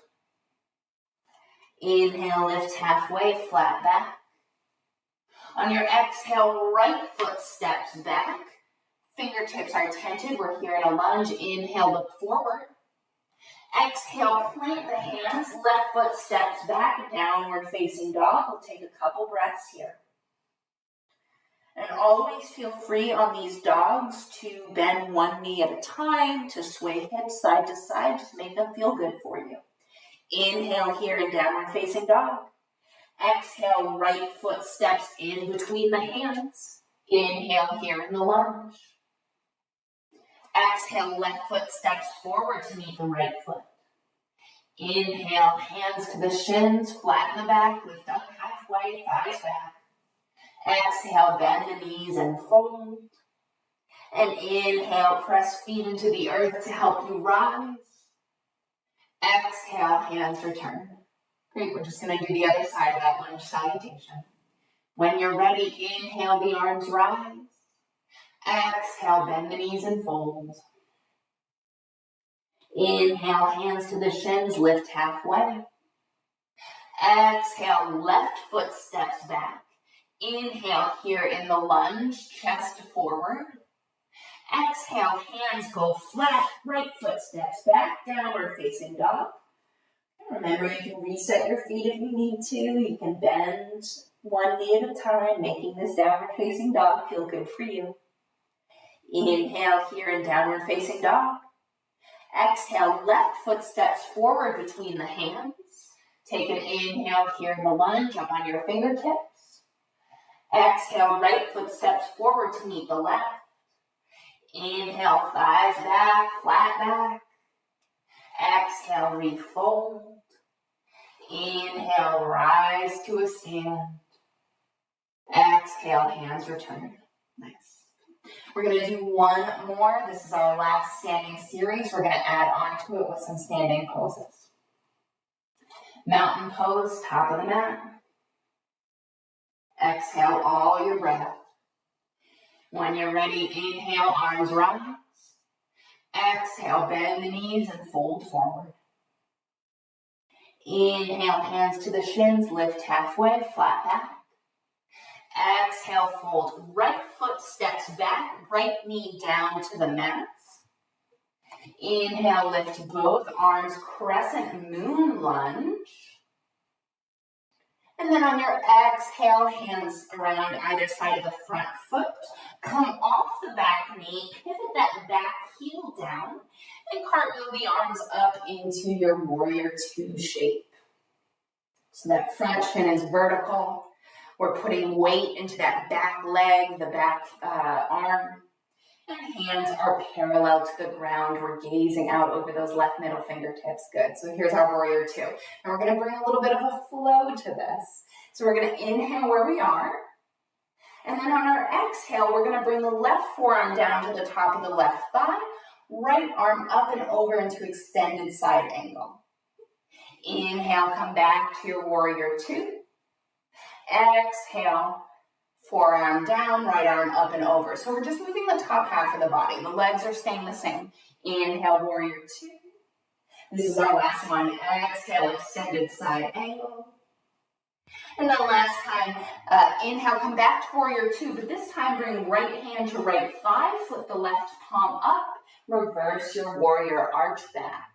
Inhale, lift halfway, flat back. On your exhale, right foot steps back. Fingertips are tented. We're here in a lunge. Inhale, look forward. Exhale, plant the hands. Left foot steps back, downward facing dog. We'll take a couple breaths here. And always feel free on these dogs to bend one knee at a time, to sway hips side to side. Just make them feel good for you. Inhale here in downward facing dog. Exhale, right foot steps in between the hands. Inhale here in the lunge. Exhale, left foot steps forward to meet the right foot. Inhale, hands to the shins, flatten the back, lift up halfway, thighs back. Exhale, bend the knees and fold. And inhale, press feet into the earth to help you rise. Exhale, hands return. Great, we're just going to do the other side of that lunge salutation. When you're ready, inhale, the arms rise. Exhale, bend the knees and fold. Inhale, hands to the shins, lift halfway. Exhale, left foot steps back. Inhale here in the lunge, chest forward. Exhale, hands go flat, right foot steps back, downward facing dog. Remember, you can reset your feet if you need to. You can bend one knee at a time, making this downward facing dog feel good for you. Inhale here in downward facing dog. Exhale, left foot steps forward between the hands. Take an inhale here in the lunge, up on your fingertips. Exhale, right foot steps forward to meet the left. Inhale, thighs back, flat back. Exhale, refold. Inhale, rise to a stand. Exhale, hands return. Nice. We're going to do one more. This is our last standing series. We're going to add on to it with some standing poses. Mountain pose, top of the mat. Exhale all your breath. When you're ready, inhale, arms rise. Exhale, bend the knees and fold forward. Inhale, hands to the shins, lift halfway, flat back. Exhale, fold. Right foot steps back, right knee down to the mat. Inhale, lift both arms, crescent moon lunge. And then on your exhale, hands around either side of the front foot. Come off the back knee, pivot that back heel down, and cartwheel the arms up into your warrior two shape. So that front shin is vertical. We're putting weight into that back leg, the back arm. And hands are parallel to the ground. We're gazing out over those left middle fingertips. Good. So here's our warrior two. And we're going to bring a little bit of a flow to this. So we're going to inhale where we are. And then on our exhale, we're going to bring the left forearm down to the top of the left thigh. Right arm up and over into extended side angle. Inhale, come back to your warrior two. Exhale. Forearm down, right arm up and over. So we're just moving the top half of the body. The legs are staying the same. Inhale, warrior two. This is our last one. Exhale, extended side angle. And then last time, inhale, come back to warrior two, but this time bring right hand to right thigh, flip the left palm up, reverse your warrior arch back.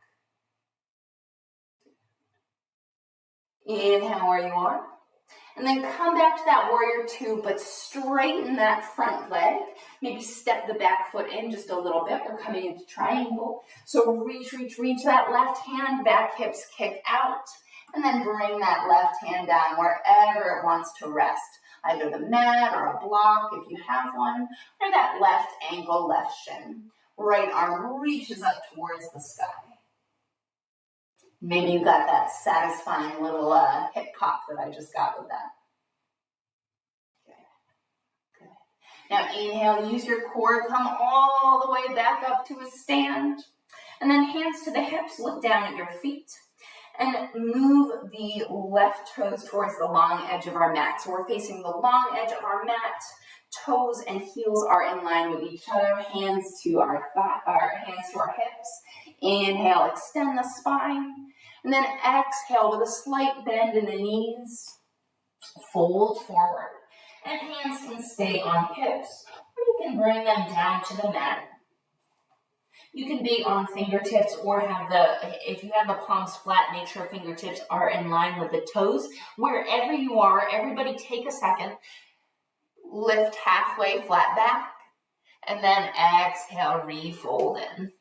Inhale where you are. And then come back to that warrior two, but straighten that front leg. Maybe step the back foot in just a little bit. We're coming into triangle. So reach that left hand, back hips kick out. And then bring that left hand down wherever it wants to rest. Either the mat or a block if you have one, or that left ankle, left shin. Right arm reaches up towards the sky. Maybe you got that satisfying little hip pop that I just got with that. Good. Now inhale, use your core, come all the way back up to a stand. And then hands to the hips, look down at your feet. And move the left toes towards the long edge of our mat. So we're facing the long edge of our mat. Toes and heels are in line with each other. Hands to our hips. Inhale, extend the spine. And then exhale with a slight bend in the knees. Fold forward. And hands can stay on hips, or you can bring them down to the mat. You can be on fingertips or if you have the palms flat, make sure fingertips are in line with the toes. Wherever you are, everybody take a second. Lift halfway, flat back. And then exhale, refold in.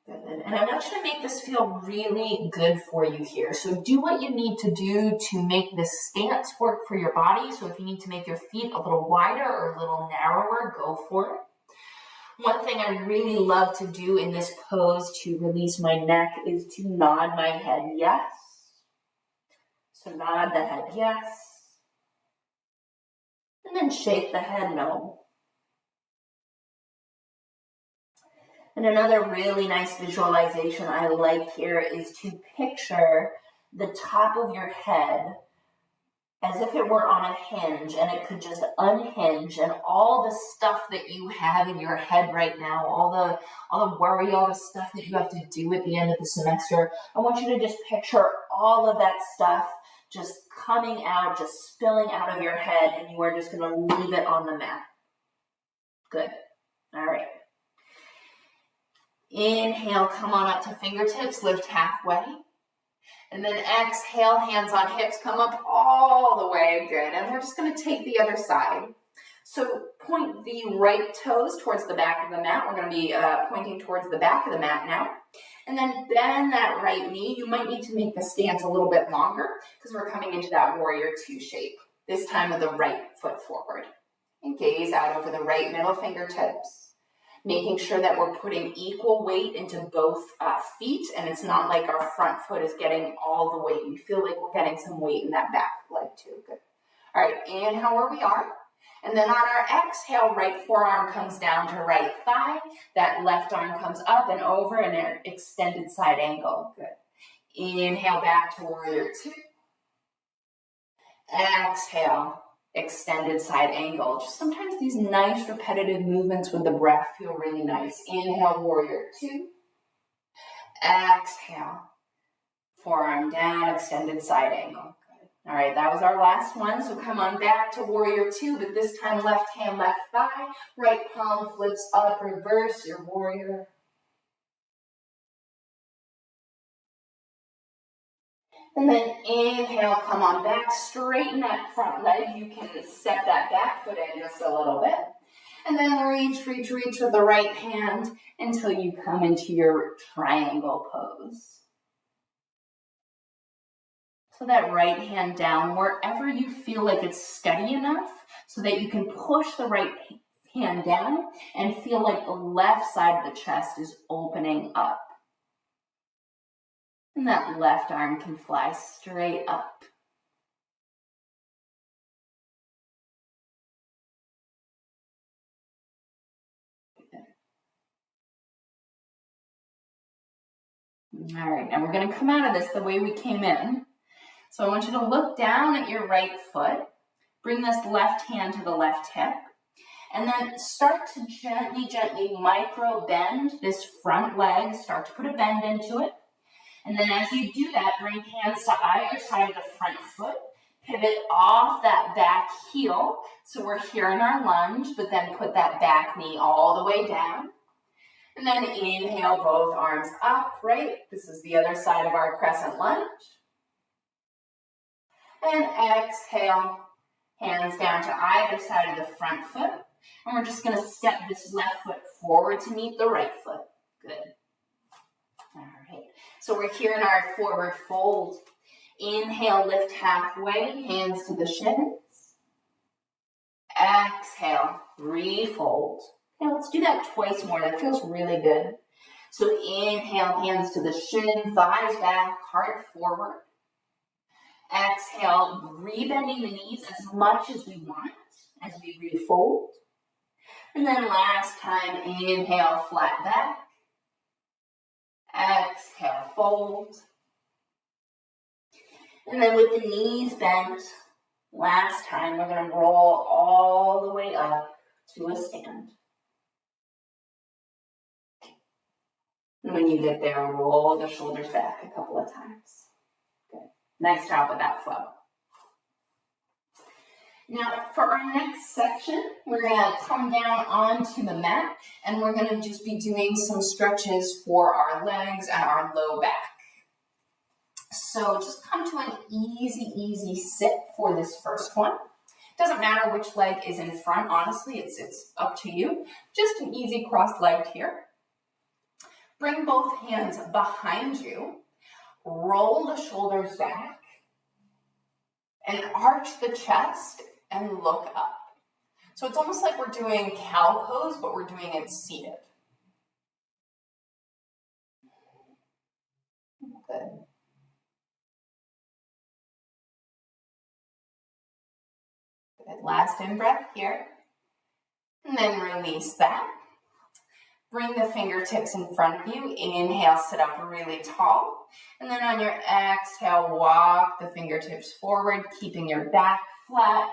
Good. And I want you to make this feel really good for you here. So do what you need to do to make this stance work for your body. So if you need to make your feet a little wider or a little narrower, go for it. One thing I really love to do in this pose to release my neck is to nod my head yes. So nod the head yes. And then shake the head no. And another really nice visualization I like here is to picture the top of your head as if it were on a hinge, and it could just unhinge, and all the stuff that you have in your head right now, all the worry, all the stuff that you have to do at the end of the semester, I want you to just picture all of that stuff just coming out, just spilling out of your head, and you are just going to leave it on the mat. Good. All right. Inhale, come on up to fingertips, lift halfway. And then exhale, hands on hips, come up all the way. Good. And we're just going to take the other side. So point the right toes towards the back of the mat. We're going to be pointing towards the back of the mat now. And then bend that right knee. You might need to make the stance a little bit longer because we're coming into that warrior two shape. This time with the right foot forward. And gaze out over the right middle fingertips. Making sure that we're putting equal weight into both feet, and it's not like our front foot is getting all the weight. We feel like we're getting some weight in that back leg too. Good. All right, inhale where we are. And then on our exhale, right forearm comes down to right thigh. That left arm comes up and over in an extended side angle. Good. Inhale back to warrior two. Exhale. Extended side angle. Just sometimes these nice repetitive movements with the breath feel really nice. Inhale, warrior two. Exhale. Forearm down, extended side angle. Good. All right, that was our last one. So come on back to warrior two, but this time left hand, left thigh. Right palm flips up, reverse your warrior. And then inhale, come on back, straighten that front leg. You can step that back foot in just a little bit. And then reach with the right hand until you come into your triangle pose. So that right hand down wherever you feel like it's steady enough so that you can push the right hand down and feel like the left side of the chest is opening up. And that left arm can fly straight up. All right, now we're going to come out of this the way we came in. So I want you to look down at your right foot, bring this left hand to the left hip, and then start to gently, gently micro bend this front leg. Start to put a bend into it. And then as you do that, bring hands to either side of the front foot. Pivot off that back heel. So we're here in our lunge, but then put that back knee all the way down. And then inhale, both arms up, right? This is the other side of our crescent lunge. And exhale, hands down to either side of the front foot. And we're just going to step this left foot forward to meet the right foot. Good. All right. So we're here in our forward fold. Inhale, lift halfway, hands to the shins. Exhale, refold. Now let's do that twice more. That feels really good. So inhale, hands to the shin, thighs back, heart forward. Exhale, rebending the knees as much as we want as we refold. And then last time, inhale, flat back. Exhale, fold. And then with the knees bent, last time we're going to roll all the way up to a stand. And when you get there, roll the shoulders back a couple of times. Good. Nice job with that flow. Now, for our next section, we're going to come down onto the mat, and we're going to just be doing some stretches for our legs and our low back. So just come to an easy sit for this first one. Doesn't matter which leg is in front, honestly, it's up to you. Just an easy cross-legged here. Bring both hands behind you, roll the shoulders back, and arch the chest and look up. So it's almost like we're doing cow pose, but we're doing it seated. Good. Good. Last in-breath here. And then release that. Bring the fingertips in front of you. Inhale, sit up really tall. And then on your exhale, walk the fingertips forward, keeping your back flat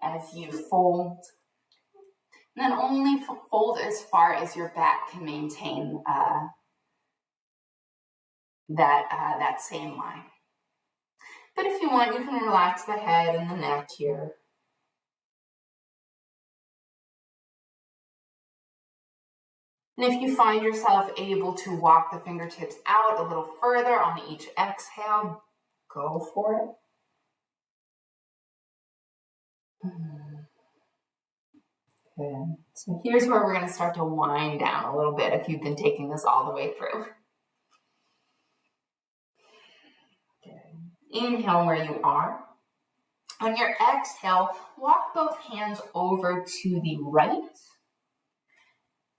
as you fold. And then only fold as far as your back can maintain that same line. But if you want, you can relax the head and the neck here. And if you find yourself able to walk the fingertips out a little further on each exhale, go for it. Good. So here's where we're going to start to wind down a little bit if you've been taking this all the way through. Good. Inhale where you are. On your exhale, walk both hands over to the right.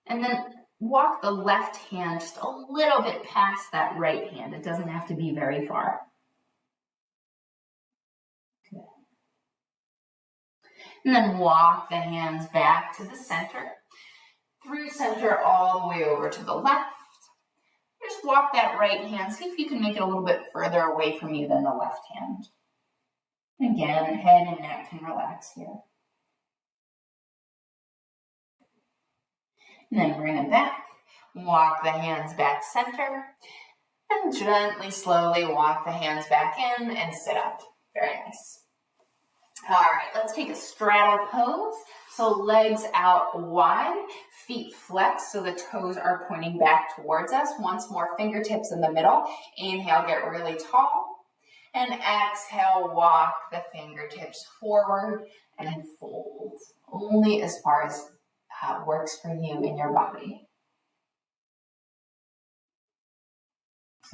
And then walk the left hand just a little bit past that right hand. It doesn't have to be very far. Good. And then walk the hands back to the center. Through center all the way over to the left. Just walk that right hand. See if you can make it a little bit further away from you than the left hand. Again, head and neck can relax here. And then bring it back. Walk the hands back center. And gently, slowly walk the hands back in and sit up. Very nice. All right, let's take a straddle pose. So legs out wide, feet flexed so the toes are pointing back towards us. Once more, fingertips in the middle. Inhale, get really tall. And exhale, walk the fingertips forward and fold. Only as far as works for you in your body.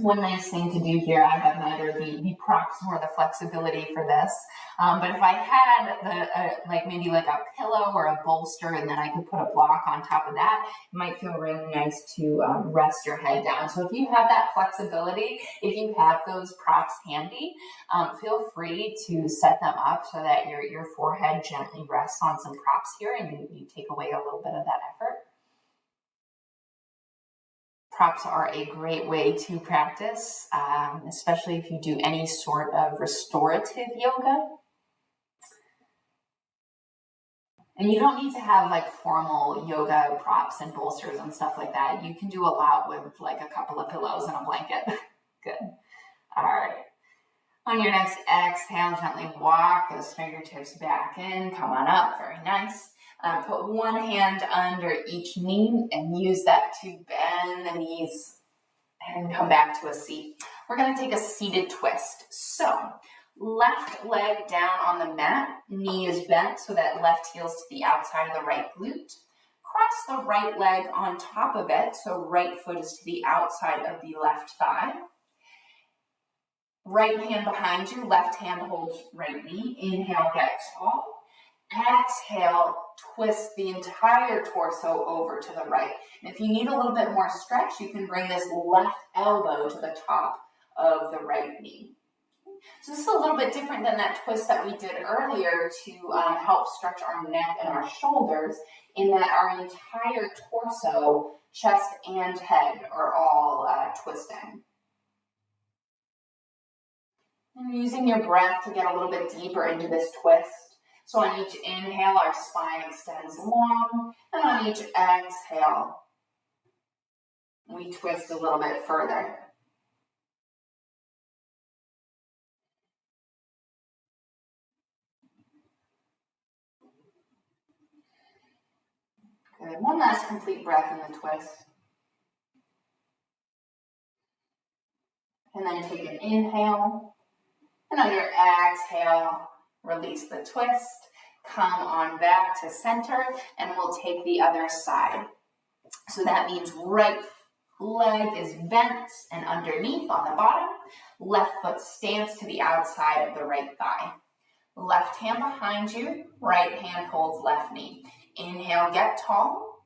One nice thing to do here, I have neither the props nor the flexibility for this, but if I had maybe like a pillow or a bolster, and then I could put a block on top of that, it might feel really nice to rest your head down. So if you have that flexibility, if you have those props handy, feel free to set them up so that your forehead gently rests on some props here, and you take away a little bit of that effort. Props are a great way to practice, especially if you do any sort of restorative yoga. And you don't need to have like formal yoga props and bolsters and stuff like that. You can do a lot with like a couple of pillows and a blanket. Good. All right. On your next exhale, gently walk those fingertips back in. Come on up. Very nice. Put one hand under each knee and use that to bend the knees and come back to a seat. We're going to take a seated twist. So left leg down on the mat, knee is bent so that left heel's to the outside of the right glute. Cross the right leg on top of it, so right foot is to the outside of the left thigh. Right hand behind you, left hand holds right knee. Inhale, get tall. Exhale, twist the entire torso over to the right. And if you need a little bit more stretch, you can bring this left elbow to the top of the right knee. So this is a little bit different than that twist that we did earlier to help stretch our neck and our shoulders, in that our entire torso, chest and head are all twisting. And using your breath to get a little bit deeper into this twist. So on each inhale, our spine extends long, and on each exhale, we twist a little bit further. Good. One last complete breath in the twist. And then take an inhale, and on your exhale, release the twist. Come on back to center, and we'll take the other side. So that means right leg is bent and underneath on the bottom. Left foot stands to the outside of the right thigh. Left hand behind you, right hand holds left knee. Inhale, get tall.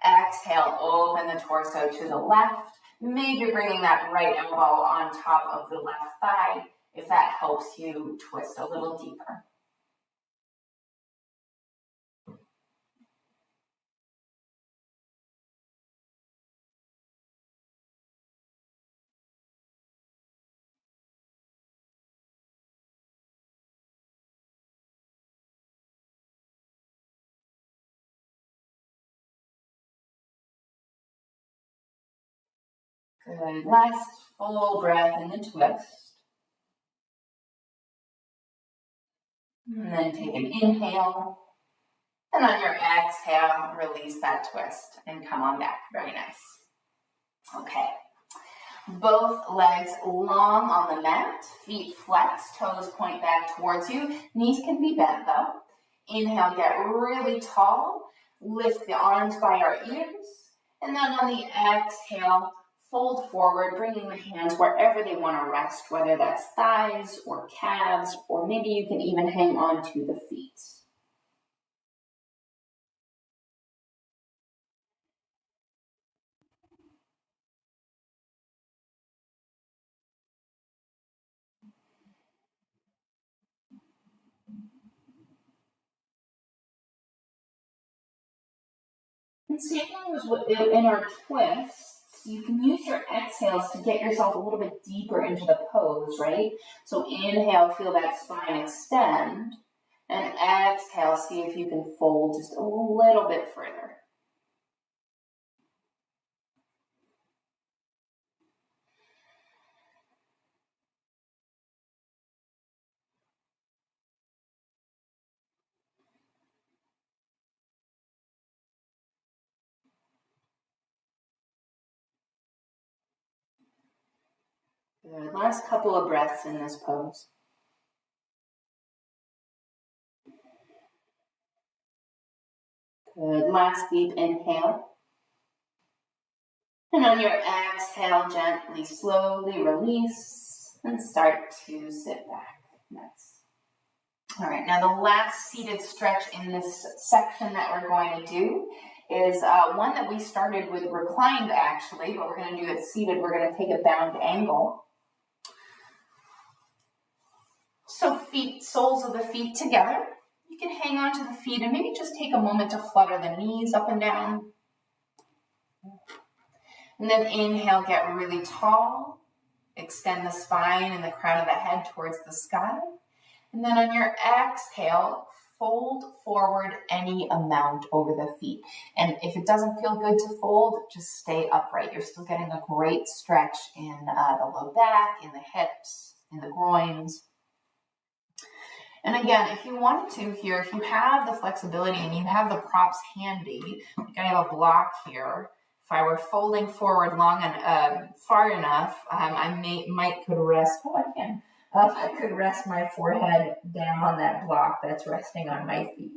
Exhale, open the torso to the left. Maybe you're bringing that right elbow on top of the left thigh, if that helps you twist a little deeper. Good. Last full breath in the twist. And then take an inhale. And on your exhale, release that twist and come on back. Very nice. Okay. Both legs long on the mat, feet flexed, toes point back towards you. Knees can be bent though. Inhale, get really tall. Lift the arms by our ears. And then on the exhale, fold forward, bringing the hands wherever they want to rest, whether that's thighs or calves, or maybe you can even hang on to the feet. And same thing in our twists. You can use your exhales to get yourself a little bit deeper into the pose, right? So inhale, feel that spine extend. And exhale, see if you can fold just a little bit further. Good. Last couple of breaths in this pose. Good. Last deep inhale. And on your exhale, gently, slowly release and start to sit back. Nice. All right, now the last seated stretch in this section that we're going to do is one that we started with reclined actually, but we're going to do it seated. We're going to take a bound angle. So feet, soles of the feet together. You can hang on to the feet and maybe just take a moment to flutter the knees up and down. And then inhale, get really tall. Extend the spine and the crown of the head towards the sky. And then on your exhale, fold forward any amount over the feet. And if it doesn't feel good to fold, just stay upright. You're still getting a great stretch in the low back, in the hips, in the groins. And again, if you wanted to here, if you have the flexibility and you have the props handy, like I have a block here. If I were folding forward long and far enough, I could rest. Oh, I can. I could rest my forehead down on that block that's resting on my feet.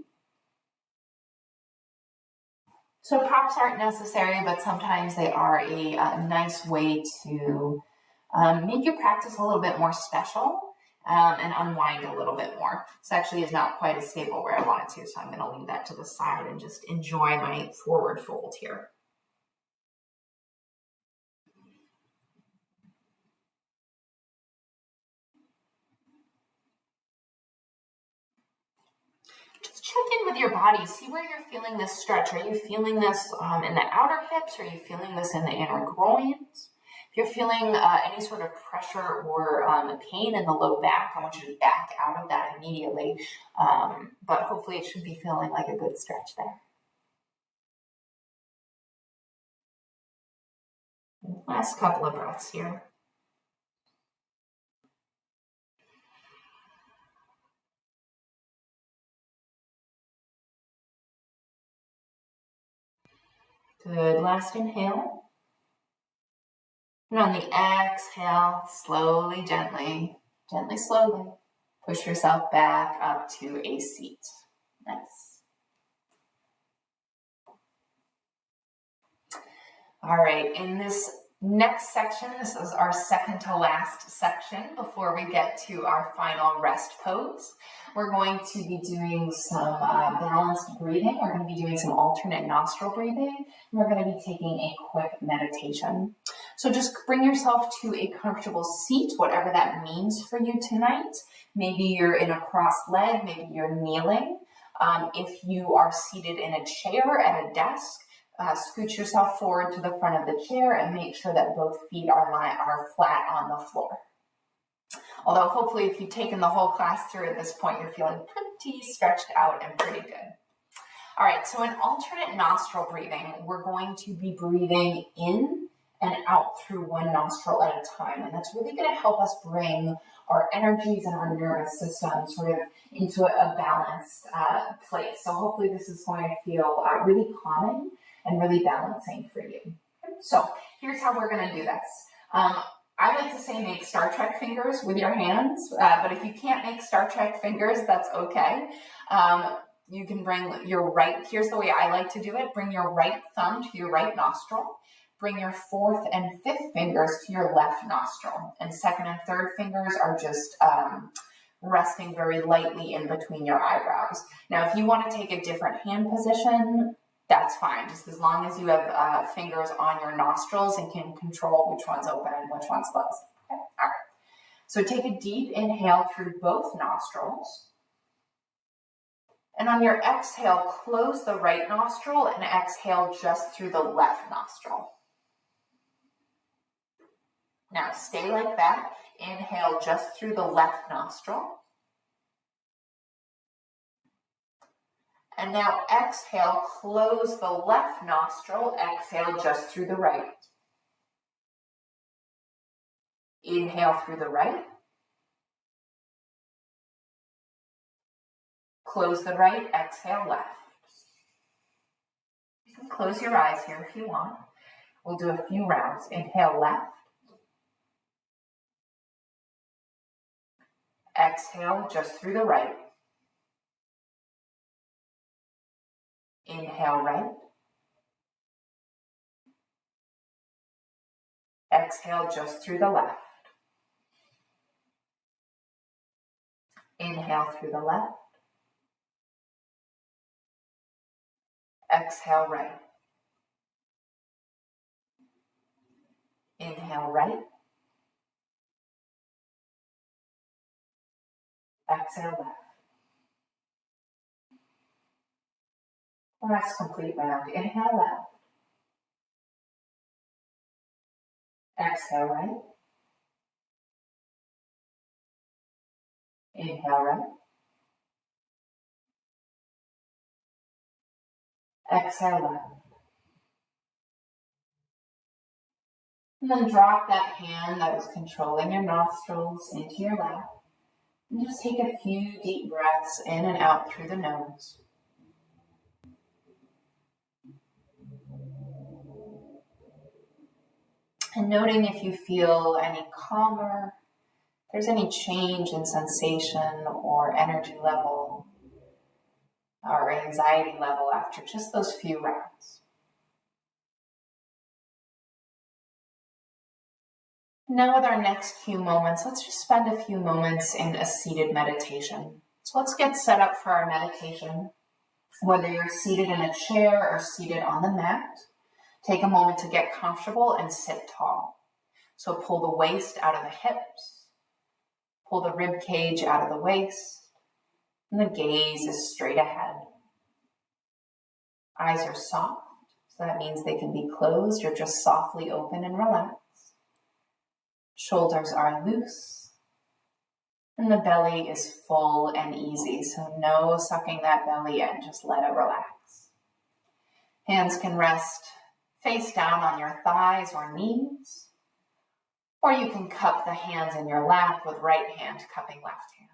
So props aren't necessary, but sometimes they are a nice way to make your practice a little bit more special and unwind a little bit more. This actually is not quite as stable where I want it to, so I'm going to leave that to the side and just enjoy my forward fold here. Just check in with your body. See where you're feeling this stretch. Are you feeling this in the outer hips? Are you feeling this in the inner groins? If you're feeling any sort of pressure or pain in the low back, I want you to back out of that immediately. But hopefully it should be feeling like a good stretch there. Last couple of breaths here. Good. Last inhale. And on the exhale, slowly, gently, slowly, push yourself back up to a seat. Nice. All right, in this next section, this is our second to last section before we get to our final rest pose. We're going to be doing some balanced breathing. We're going to be doing some alternate nostril breathing. And we're going to be taking a quick meditation. So just bring yourself to a comfortable seat, whatever that means for you tonight. Maybe you're in a crossed leg, maybe you're kneeling. If you are seated in a chair at a desk, scoot yourself forward to the front of the chair and make sure that both feet are flat on the floor. Although hopefully if you've taken the whole class through at this point, you're feeling pretty stretched out and pretty good. All right, so in alternate nostril breathing, we're going to be breathing in and out through one nostril at a time. And that's really going to help us bring our energies and our nervous system sort of into a balanced place. So hopefully this is going to feel really calming and really balancing for you. So here's how we're going to do this. I like to say make Star Trek fingers with your hands, but if you can't make Star Trek fingers, that's okay. You can bring your right, here's the way I like to do it, bring your right thumb to your right nostril, bring your fourth and fifth fingers to your left nostril, and second and third fingers are just resting very lightly in between your eyebrows. Now, if you want to take a different hand position, that's fine, just as long as you have fingers on your nostrils and can control which one's open and which one's closed. Okay? All right. So take a deep inhale through both nostrils. And on your exhale, close the right nostril and exhale just through the left nostril. Now stay like that. Inhale just through the left nostril. And now exhale, close the left nostril, exhale just through the right. Inhale through the right. Close the right, exhale left. You can close your eyes here if you want. We'll do a few rounds. Inhale left. Exhale just through the right. Inhale right. Exhale just through the left. Inhale through the left. Exhale right. Inhale right. Exhale left. Last complete round. Inhale left. Exhale right. Inhale right. Exhale left. And then drop that hand that was controlling your nostrils into your lap. And just take a few deep breaths in and out through the nose. And noting if you feel any calmer, if there's any change in sensation or energy level or anxiety level after just those few rounds. Now with our next few moments, let's just spend a few moments in a seated meditation. So let's get set up for our meditation. Whether you're seated in a chair or seated on the mat, take a moment to get comfortable and sit tall. So pull the waist out of the hips, pull the rib cage out of the waist, and the gaze is straight ahead. Eyes are soft, so that means they can be closed or just softly open and relaxed. Shoulders are loose, and the belly is full and easy, so no sucking that belly in, just let it relax. Hands can rest face down on your thighs or knees, or you can cup the hands in your lap with right hand cupping left hand.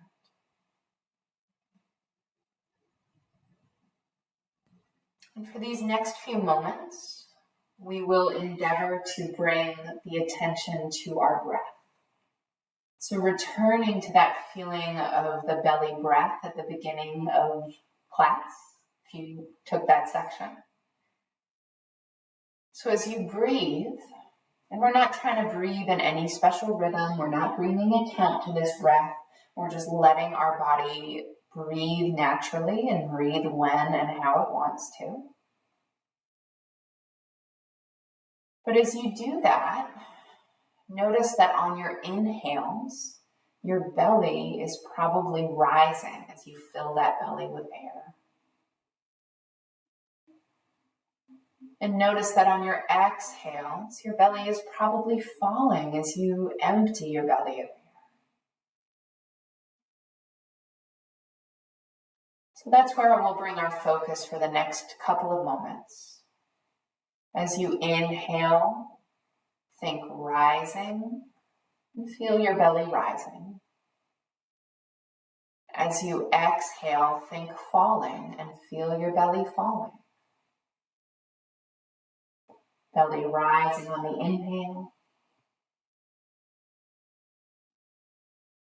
And for these next few moments, we will endeavor to bring the attention to our breath. So returning to that feeling of the belly breath at the beginning of class, if you took that section. So as you breathe, and we're not trying to breathe in any special rhythm, we're not bringing a count to this breath, we're just letting our body breathe naturally and breathe when and how it wants to. But as you do that, notice that on your inhales, your belly is probably rising as you fill that belly with air. And notice that on your exhales, your belly is probably falling as you empty your belly of air. So that's where we'll bring our focus for the next couple of moments. As you inhale, think rising and feel your belly rising. As you exhale, think falling and feel your belly falling. Belly rising on the inhale,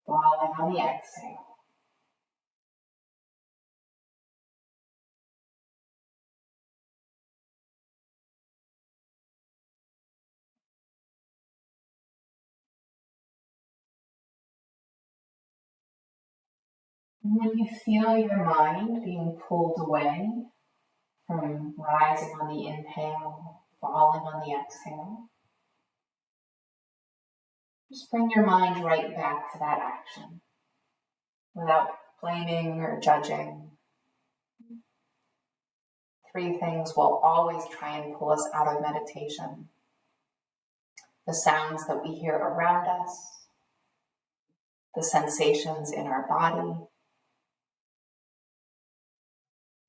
falling on the exhale. When you feel your mind being pulled away from rising on the inhale, falling on the exhale, just bring your mind right back to that action without blaming or judging. 3 things will always try and pull us out of meditation. The sounds that we hear around us, the sensations in our body,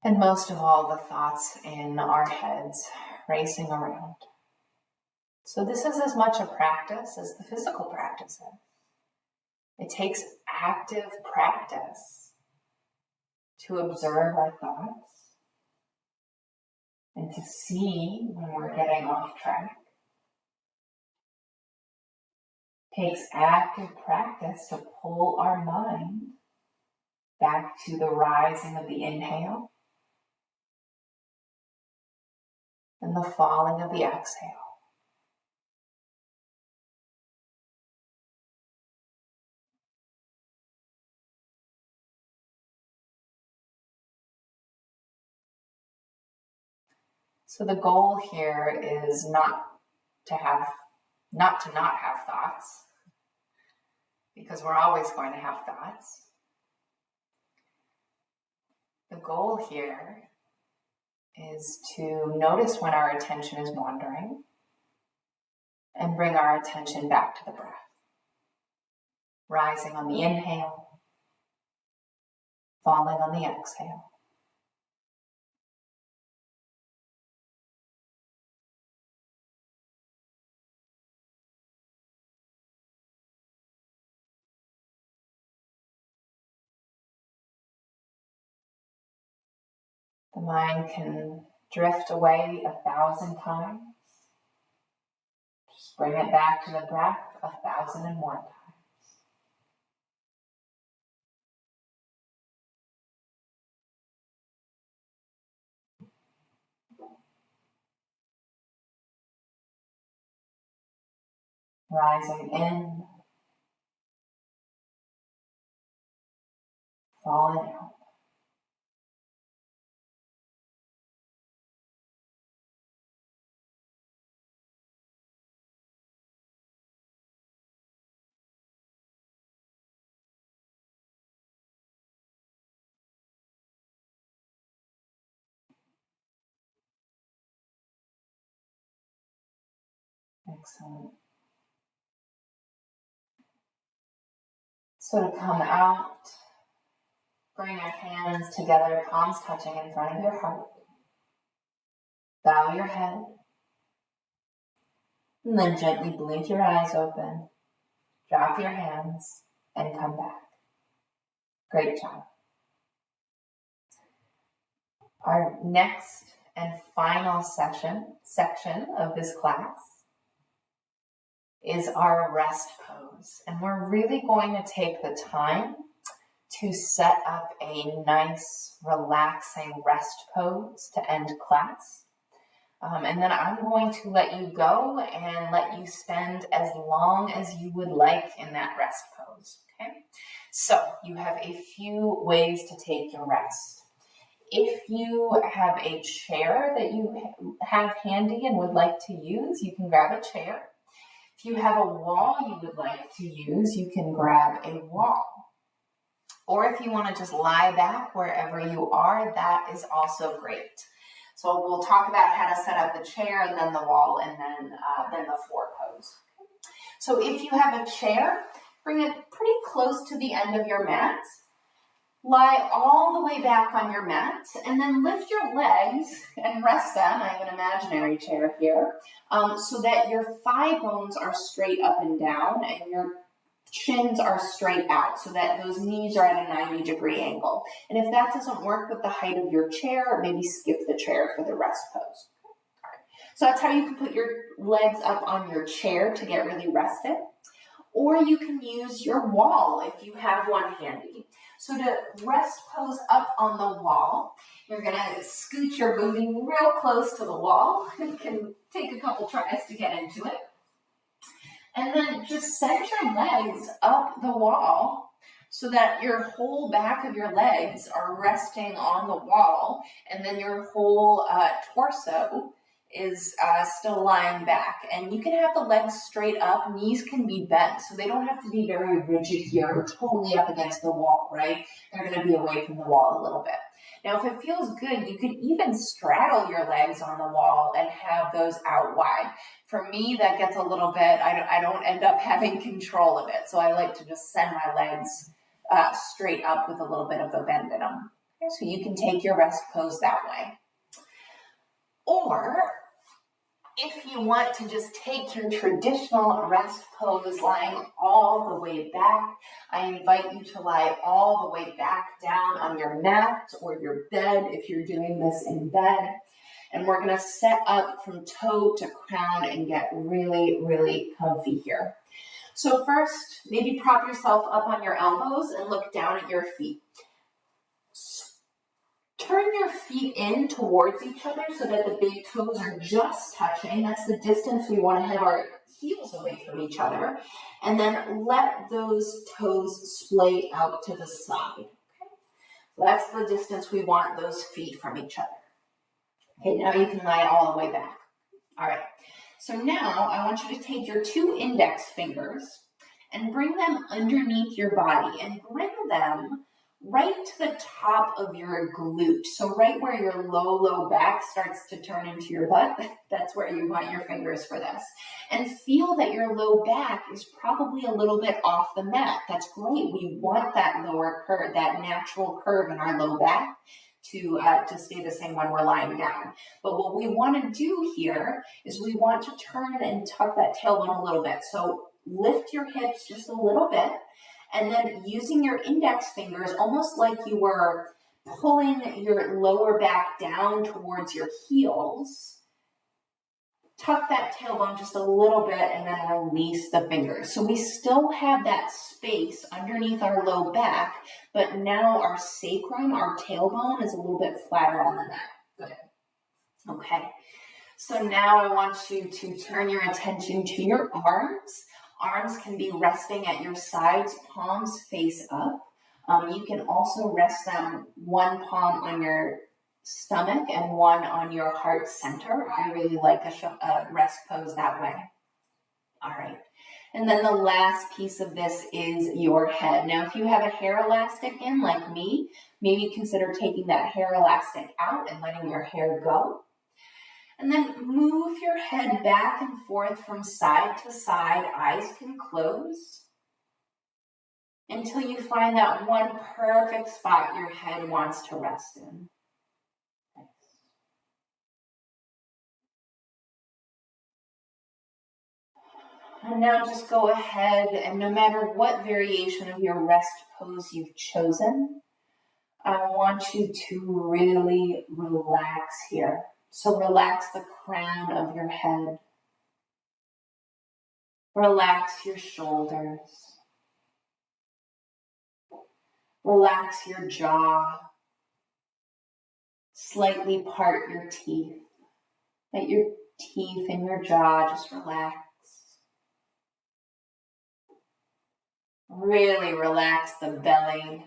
and most of all, the thoughts in our heads racing around. So this is as much a practice as the physical practice is. It takes active practice to observe our thoughts and to see when we're getting off track. It takes active practice to pull our mind back to the rising of the inhale and the falling of the exhale. So the goal here is not to not have thoughts, because we're always going to have thoughts. The goal here is to notice when our attention is wandering and bring our attention back to the breath. Rising on the inhale, falling on the exhale. The mind can drift away 1,000 times. Just bring it back to the breath 1,001 times. Rising in, falling out. Excellent. So to come out, bring your hands together, palms touching in front of your heart. Bow your head. And then gently blink your eyes open. Drop your hands and come back. Great job. Our next and final section of this class is our rest pose. And we're really going to take the time to set up a nice, relaxing rest pose to end class. And then I'm going to let you go and let you spend as long as you would like in that rest pose. Okay? So you have a few ways to take your rest. If you have a chair that you have handy and would like to use, you can grab a chair. If you have a wall you would like to use, you can grab a wall. Or if you want to just lie back wherever you are, that is also great. So we'll talk about how to set up the chair and then the wall and then the floor pose. So if you have a chair, bring it pretty close to the end of your mat. Lie all the way back on your mat and then lift your legs and rest them. I have an imaginary chair here, so that your thigh bones are straight up and down and your shins are straight out so that those knees are at a 90-degree angle. And if that doesn't work with the height of your chair, maybe skip the chair for the rest pose. All right. So that's how you can put your legs up on your chair to get really rested. Or you can use your wall if you have one handy. So to rest pose up on the wall, you're going to scoot your booty real close to the wall. You can take a couple tries to get into it. And then just send your legs up the wall so that your whole back of your legs are resting on the wall, and then your whole torso is still lying back. And you can have the legs straight up, knees can be bent, so they don't have to be very rigid here or totally up against the wall, right? They're going to be away from the wall a little bit. Now, if it feels good, you could even straddle your legs on the wall and have those out wide. For me, that gets a little bit, I don't end up having control of it, so I like to just send my legs straight up with a little bit of a bend in them. Okay, so you can take your rest pose that way. Or if you want to just take your traditional rest pose lying all the way back, I invite you to lie all the way back down on your mat or your bed if you're doing this in bed. And we're going to set up from toe to crown and get really, really comfy here. So first, maybe prop yourself up on your elbows and look down at your feet. Turn your feet in towards each other so that the big toes are just touching. That's the distance we want to have our heels away from each other. And then let those toes splay out to the side. Okay? So that's the distance we want those feet from each other. Okay, now you can lie all the way back. All right, so now I want you to take your 2 index fingers and bring them underneath your body and bring them right to the top of your glute. So right where your low back starts to turn into your butt, that's where you want your fingers for this. And feel that your low back is probably a little bit off the mat. That's great. We want that lower curve, that natural curve in our low back to stay the same when we're lying down. But what we want to do here is we want to turn and tuck that tailbone a little bit. So lift your hips just a little bit, and then using your index fingers, almost like you were pulling your lower back down towards your heels, tuck that tailbone just a little bit and then release the fingers. So we still have that space underneath our low back, but now our sacrum, our tailbone, is a little bit flatter on the mat. Good. Okay. So now I want you to turn your attention to your arms. Arms can be resting at your sides, palms face up. You can also rest them one palm on your stomach and one on your heart center. I really like a rest pose that way. All right. And then the last piece of this is your head. Now, if you have a hair elastic in, like me, maybe consider taking that hair elastic out and letting your hair go. And then move your head back and forth from side to side. Eyes can close until you find that one perfect spot your head wants to rest in. And now just go ahead, and no matter what variation of your rest pose you've chosen, I want you to really relax here. So relax the crown of your head. Relax your shoulders. Relax your jaw. Slightly part your teeth. Let your teeth and your jaw just relax. Really relax the belly.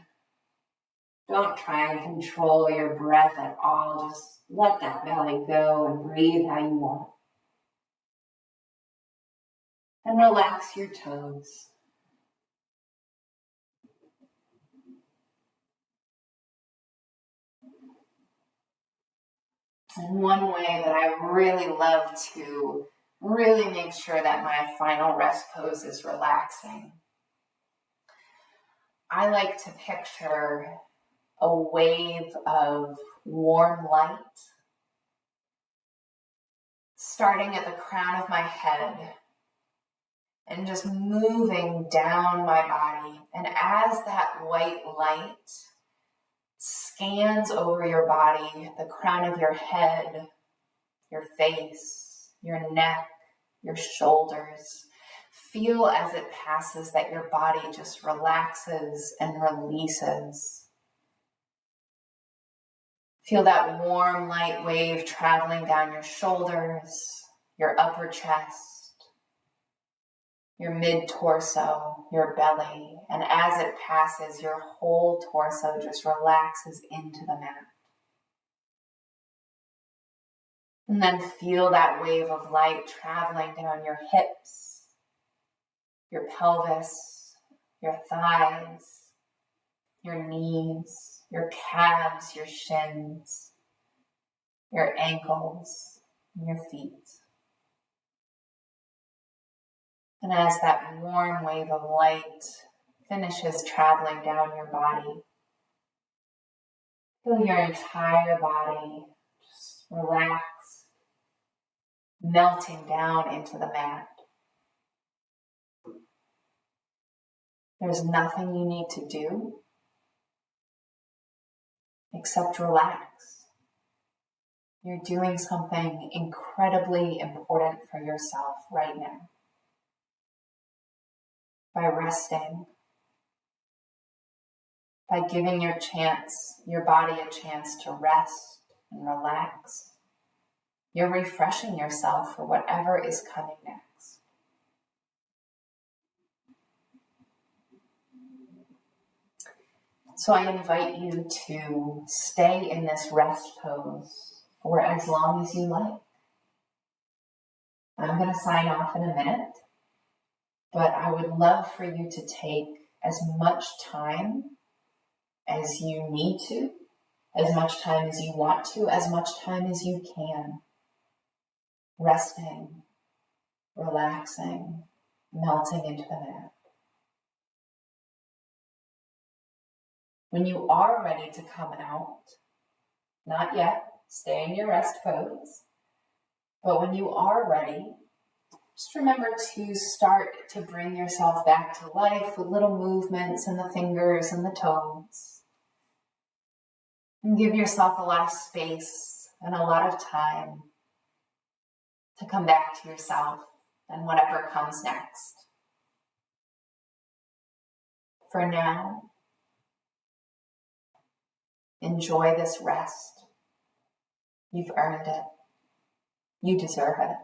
Don't try and control your breath at all. Just let that belly go and breathe how you want. And relax your toes. And one way that I really love to really make sure that my final rest pose is relaxing, I like to picture a wave of warm light starting at the crown of my head and just moving down my body. And as that white light scans over your body, the crown of your head, your face, your neck, your shoulders, feel as it passes that your body just relaxes and releases. Feel that warm light wave traveling down your shoulders, your upper chest, your mid-torso, your belly, and as it passes, your whole torso just relaxes into the mat. And then feel that wave of light traveling down your hips, your pelvis, your thighs, your knees, your calves, your shins, your ankles, and your feet. And as that warm wave of light finishes traveling down your body, feel your entire body just relax, melting down into the mat. There's nothing you need to do except relax. You're doing something incredibly important for yourself right now. By resting, by giving your body a chance to rest and relax, you're refreshing yourself for whatever is coming next. So I invite you to stay in this rest pose for as long as you like. I'm going to sign off in a minute, but I would love for you to take as much time as you need to, as much time as you want to, as much time as you can, resting, relaxing, melting into the mat. When you are ready to come out, not yet, stay in your rest pose, but when you are ready, just remember to start to bring yourself back to life with little movements in the fingers and the toes. And give yourself a lot of space and a lot of time to come back to yourself and whatever comes next. For now, enjoy this rest. You've earned it. You deserve it.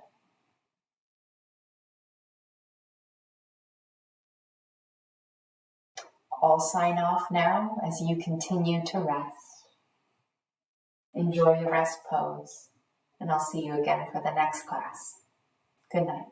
I'll sign off now as you continue to rest. Enjoy your rest pose, and I'll see you again for the next class. Good night.